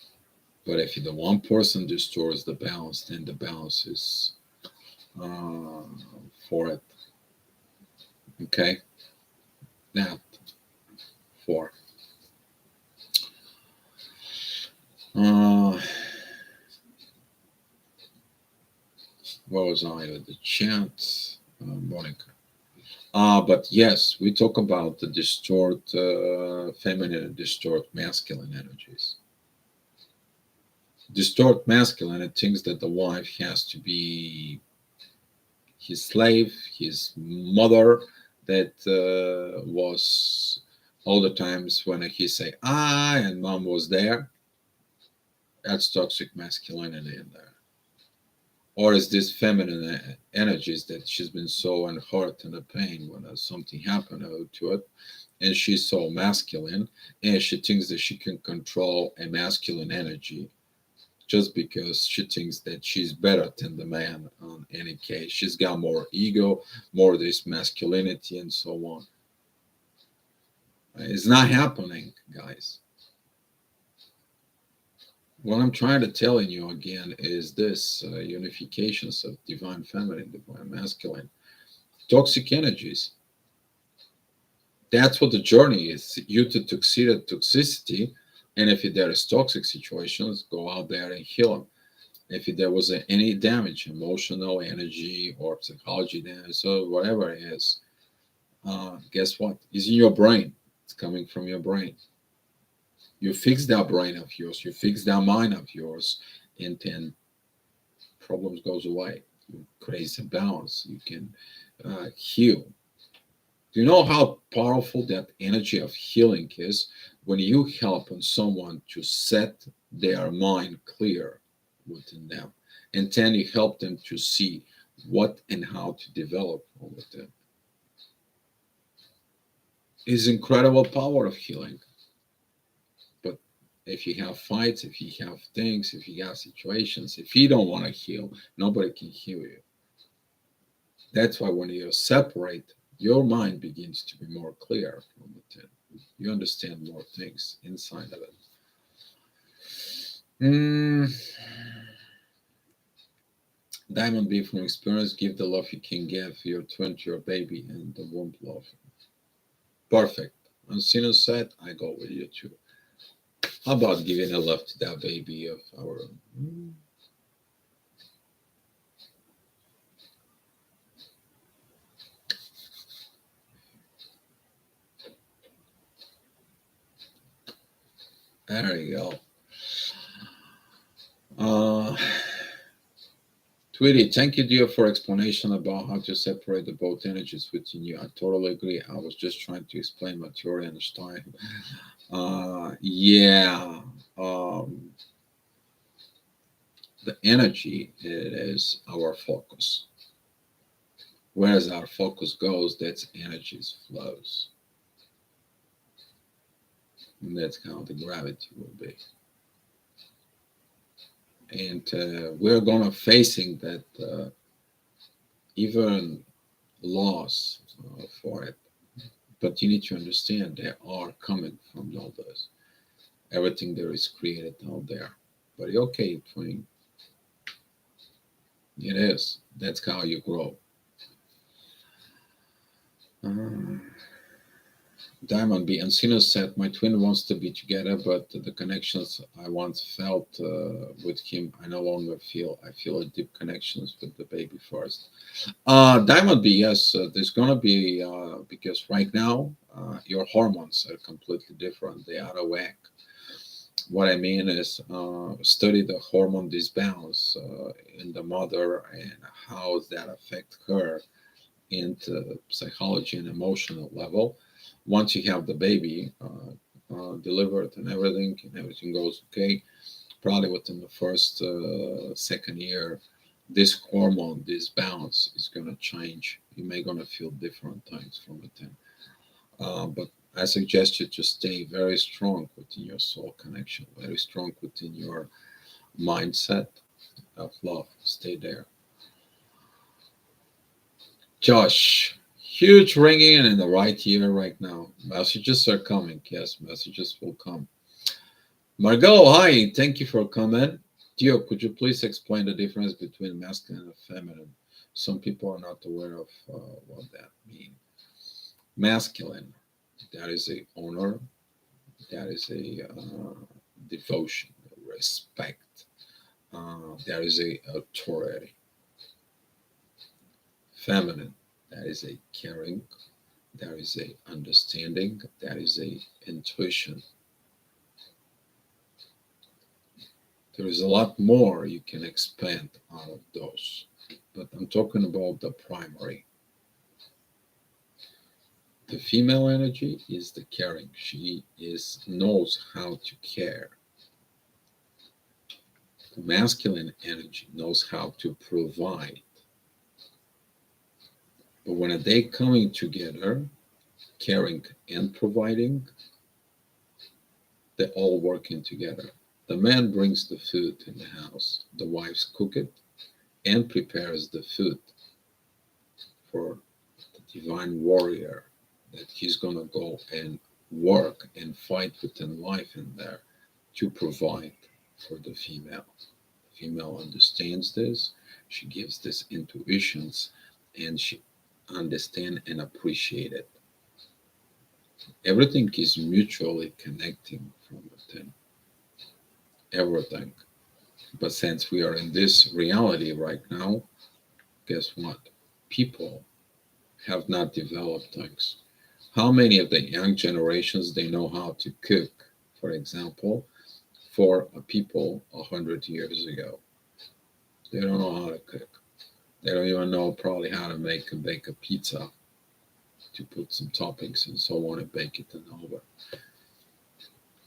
But if the one person destroys the balance, then the balance is uh, for it. Okay, that for. Uh, what was I with the chat? Monica. But yes, we talk about the distort feminine and distort masculine energies. Distort masculine, it thinks that the wife has to be his slave, his mother, that was all the times when he say I and mom was there. That's toxic masculinity in there. Or is this feminine energies that she's been so unhurt and the pain when something happened to it, and she's so masculine, and she thinks that she can control a masculine energy just because she thinks that she's better than the man on any case. She's got more ego, more this masculinity, and so on. It's not happening, guys. What I'm trying to tell you again is this unifications of divine feminine, divine masculine, toxic energies. That's what the journey is. You to succeed at toxicity, and if there is toxic situations, go out there and heal them. If there was any damage, emotional, energy, or psychology damage, so whatever it is, guess what? It's in your brain. It's coming from your brain. You fix that brain of yours. You fix that mind of yours, and then problems goes away. You create a balance. You can heal. Do you know how powerful that energy of healing is when you help on someone to set their mind clear within them, and then you help them to see what and how to develop with them? Is incredible power of healing. But if you have fights, if you have things, if you have situations, if you don't want to heal, nobody can heal you. That's why when you separate, your mind begins to be more clear from within. You understand more things inside of it. Mm, Diamond B from experience, give the love you can give your twin to your baby and the womb love. Perfect. On Sino said, I go with you too. How about giving a love to that baby of our own? There you go. Uh, Tweety, thank you, dear, for explanation about how to separate the both energies within you. I totally agree. I was just trying to explain my theory and style. Yeah. Um, the energy it is our focus. Whereas our focus goes, that's energy flows. And that's how the gravity will be. And we're gonna facing that even loss for it. But you need to understand they are coming from all this. Everything there is created out there. But okay, twin, it is. That's how you grow. Uh, Diamond B. Encino said, my twin wants to be together, but the connections I once felt with him, I no longer feel. I feel a deep connections with the baby first. Diamond B, yes, there's going to be, because right now your hormones are completely different. They are out of whack. What I mean is study the hormone disbalance in the mother and how that affect her into psychology and emotional level. Once you have the baby delivered and everything goes okay, probably within the first second year, this hormone, this balance is going to change. You may going to feel different things from within. But I suggest you to stay very strong within your soul connection, very strong within your mindset of love. Stay there. Josh, huge ringing in the right ear right now. Messages are coming. Yes, messages will come. Margot, hi. Thank you for coming. Dio, could you please explain the difference between masculine and feminine? Some people are not aware of what that means. Masculine, that is a honor, that is a devotion, respect, there is a authority. Feminine, that is a caring, there is a understanding, there is a intuition. There is a lot more you can expand out of those, but I'm talking about the primary. The female energy is the caring. She is knows how to care. The masculine energy knows how to provide. But when they coming together, caring and providing, they're all working together. The man brings the food in the house. The wives cook it and prepares the food for the divine warrior that he's gonna go and work and fight within life in there to provide for the female. The female understands this. She gives this intuitions and she understand and appreciate it. Everything is mutually connecting from within. Everything. But since we are in this reality right now, guess what? People have not developed things. How many of the young generations they know how to cook, for example, for people 100 years ago? They don't know how to cook. They don't even know probably how to bake a pizza, to put some toppings and so on and bake it in the oven.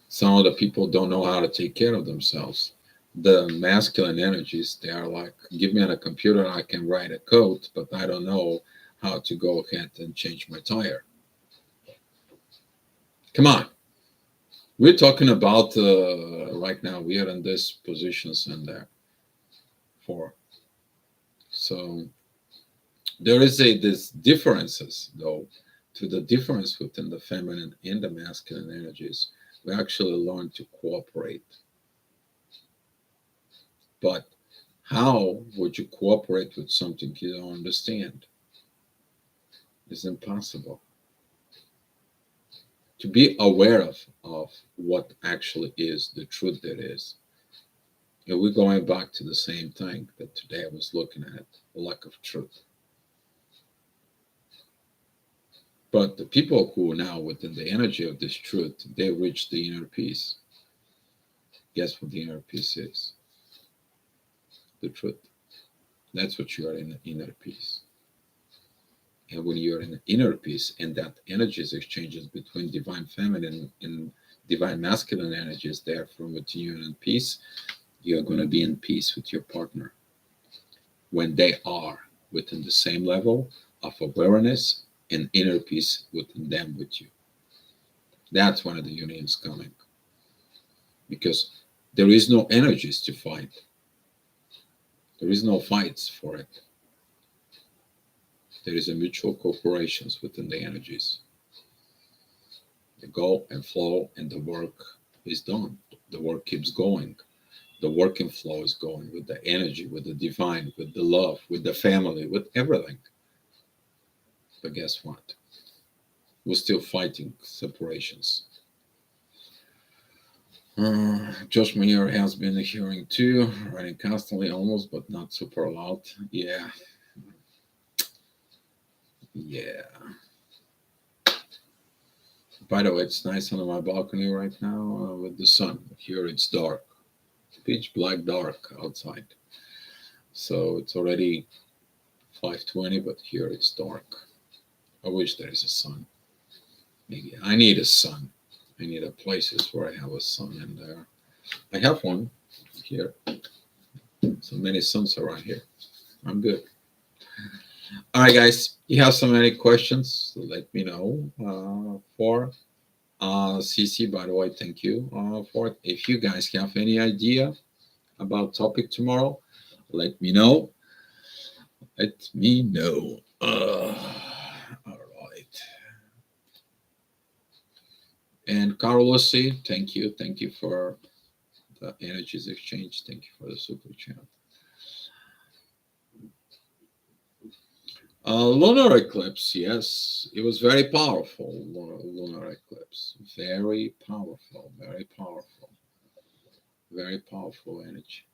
Some of the people don't know how to take care of themselves. The masculine energies, they are like, give me on a computer, I can write a code, but I don't know how to go ahead and change my tire. Come on. We're talking about right now, we are in this positions and there for. So there is this differences though, to the difference within the feminine and the masculine energies. We actually learn to cooperate. But how would you cooperate with something you don't understand? It's impossible. To be aware of what actually is the truth that is. And we're going back to the same thing that today I was looking at, lack of truth. But the people who are now within the energy of this truth, they reach the inner peace. Guess what the inner peace is? The truth. That's what you are in the inner peace. And when you're in the inner peace and that energies exchanges between divine feminine and divine masculine energies there from within you in peace, you're going to be in peace with your partner. When they are within the same level of awareness and inner peace within them with you. That's when the union is coming. Because there is no energies to fight. There is no fights for it. There is a mutual cooperation within the energies. The go and flow and the work is done. The work keeps going. The work and flow is going with the energy, with the divine, with the love, with the family, with everything. But guess what? We're still fighting separations. Josh Mayer has been hearing too, writing constantly almost, but not super loud. Yeah. By the way, it's nice on my balcony right now with the sun. Here it's dark, pitch black dark outside. So it's already 5:20, but here it's dark. I wish there is a sun. Maybe I need a sun. I need a places where I have a sun in there. I have one here. So many suns around here. I'm good. All right, guys. You have so many questions? Let me know. For CC, by the way, thank you for it. If you guys have any idea about topic tomorrow, let me know. Let me know. All right. And Carlos, thank you. Thank you for the energies exchange. Thank you for the super chat. Lunar eclipse, yes, it was very powerful. Lunar eclipse, very powerful, very powerful. Very powerful energy.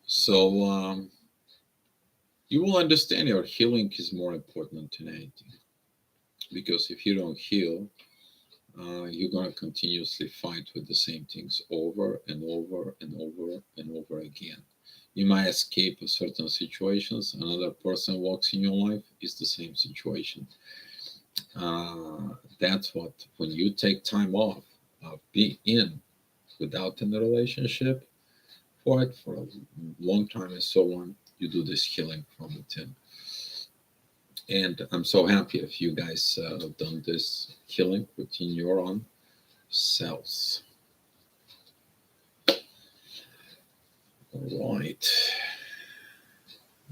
So you will understand your healing is more important than anything. Because if you don't heal, you're going to continuously fight with the same things over and over and over and over again. You might escape certain situations, another person walks in your life, is the same situation. That's what, when you take time off, be in without in the relationship for it for a long time and so on, you do this healing from within. And I'm so happy if you guys have done this healing within your own selves. All right.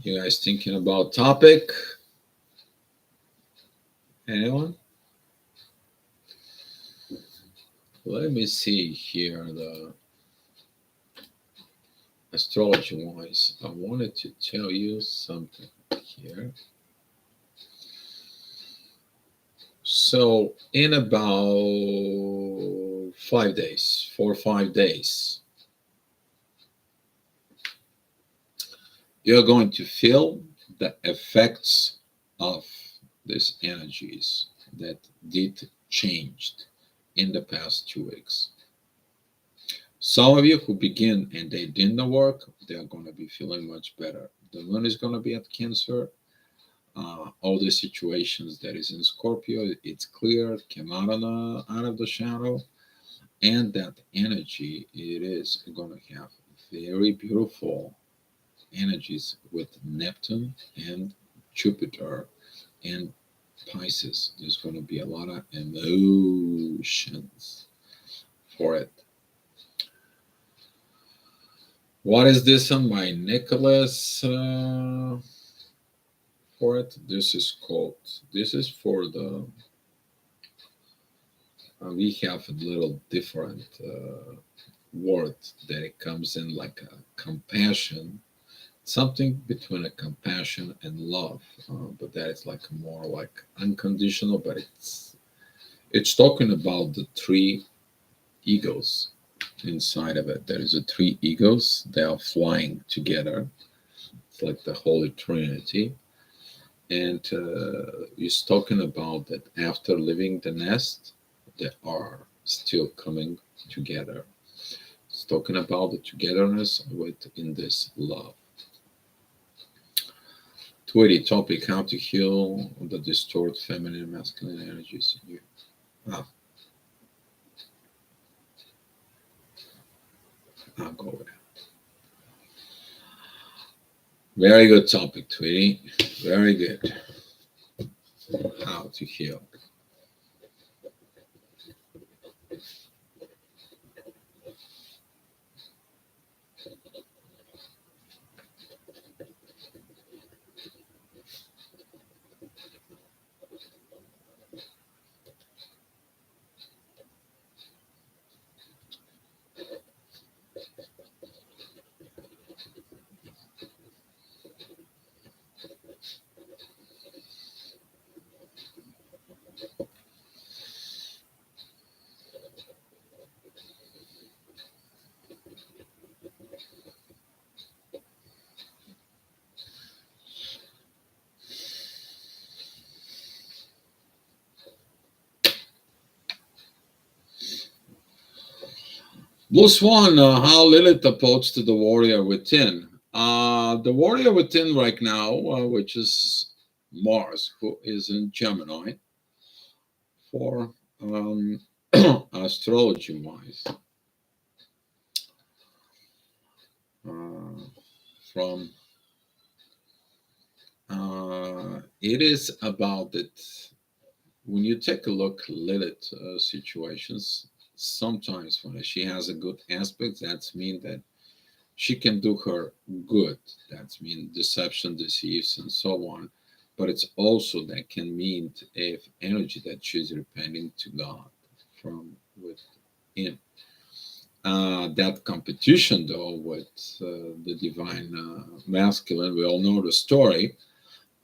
You guys thinking about topic? Anyone? Let me see here the astrology wise. I wanted to tell you something here. So in about 5 days, 4 or 5 days, you're going to feel the effects of these energies that did changed in the past 2 weeks. Some of you who begin and they didn't work, they are going to be feeling much better. The moon is going to be at Cancer. All the situations that is in Scorpio, it's clear, came out of the shadow, and that energy, it is going to have very beautiful energies with Neptune and Jupiter and Pisces. There's going to be a lot of emotions for it. What is this on my Nicholas for it? This is called, this is for the, we have a little different word that it comes in like a compassion, something between a compassion and love, but that is like more like unconditional, but it's talking about the three egos inside of it. There is a three egos. They are flying together. It's like the Holy Trinity. And he's talking about that after leaving the nest, they are still coming together. It's talking about the togetherness within this love. Tweety topic: how to heal the distorted feminine and masculine energies in you. Ah, I'll go with that. Very good topic, Tweety. Very good. How to heal. Blue Swan, how Lilith approached the warrior within. The warrior within right now, which is Mars, who is in Gemini, for astrology wise, from it is about it. When you take a look Lilith situations, sometimes when she has a good aspect, that's mean that she can do her good. That's mean deception, deceives, and so on. But it's also that can mean if energy that she's repenting to God from within. That competition, though, with the divine masculine, we all know the story.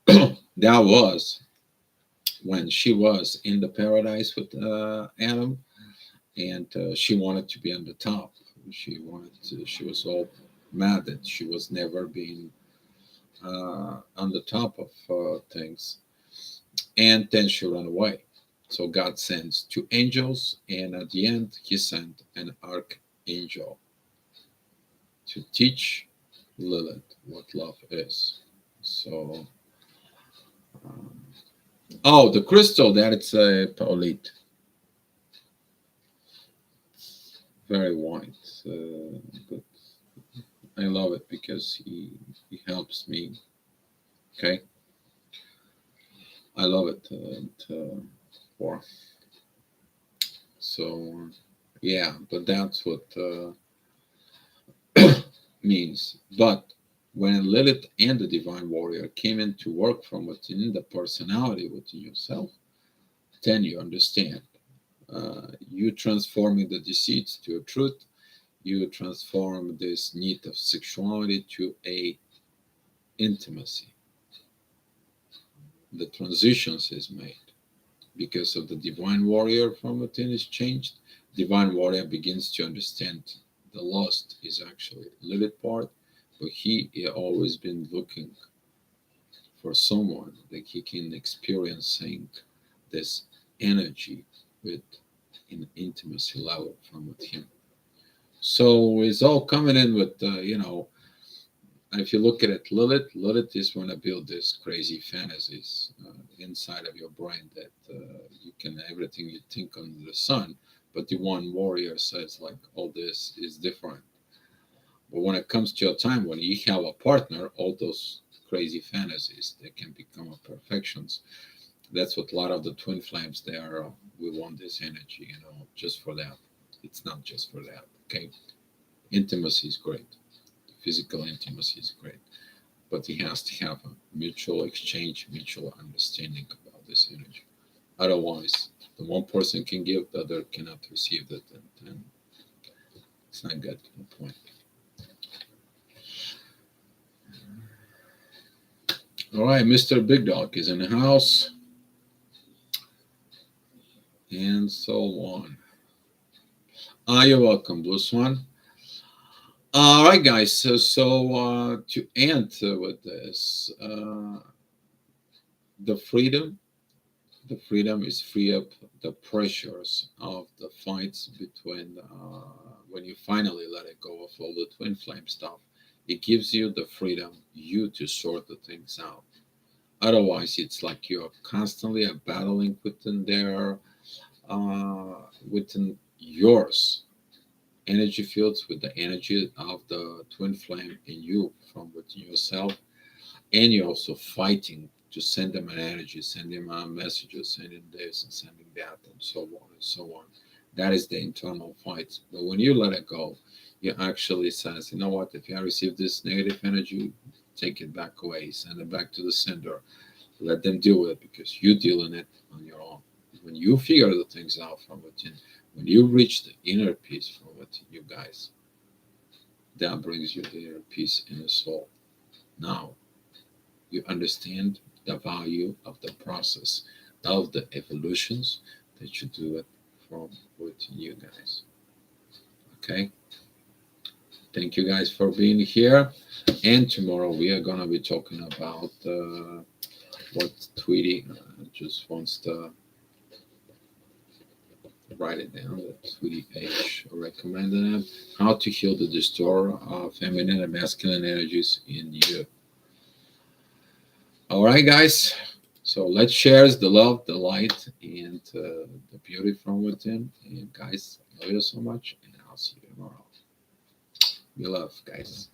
That was when she was in the paradise with Adam, and she wanted to be on the top. She wanted to, she was all mad that she was never being on the top of things, and then she ran away. So God sends two angels, and at the end, He sent an archangel to teach Lilith what love is. So, um, oh, the crystal that it's a Paulite, very white. But I love it because he helps me. Okay, I love it. For so yeah, but that's what means. But when Lilith and the divine warrior came in to work from within the personality within yourself, then you understand. You transforming the deceits to a truth. You transform this need of sexuality to a intimacy. The transitions is made because of the divine warrior from within is changed. Divine warrior begins to understand the lost is actually Lilith part, but he always been looking for someone that he can experiencing this energy with an intimacy level from with him. So it's all coming in with if you look at it, Lilith is going to build these crazy fantasies inside of your brain that you can everything you think under the sun. But the one warrior says like all this is different. But when it comes to a time when you have a partner, all those crazy fantasies they can become perfections. That's what a lot of the twin flames they are. We want this energy, just for that. It's not just for that. Okay, intimacy is great. Physical intimacy is great, but he has to have a mutual exchange, mutual understanding about this energy. Otherwise, the one person can give, the other cannot receive it, and then it's not good. No point. All right, Mr. Big Dog is in the house, and so on. You're welcome, Blue Swan. All right, guys. So to end with this, the freedom the freedom is free up the pressures of the fights between when you finally let it go of all the twin flame stuff. It gives you the freedom you to sort the things out. Otherwise it's like you're constantly battling within their within yours energy fields with the energy of the twin flame in you from within yourself, and you're also fighting to send them an energy, send them messages, sending this and sending that, and so on and so on. That is the internal fight. But when you let it go, you actually says, you know what? If I receive this negative energy, take it back away, send it back to the sender. Let them deal with it because you deal in it on your own. When you figure the things out from within, when you reach the inner peace from within you guys, that brings you the inner peace in the soul. Now you understand the value of the process of the evolutions that you do it from with you guys. Okay. Thank you guys for being here. And tomorrow we are gonna be talking about what Tweety just wants to write it down. That Tweety H recommended it. How to heal the distorted feminine and masculine energies in you. All right, guys. So let's share the love, the light, and the beauty from within. And guys, I love you so much, and I'll see you tomorrow. Be love, guys.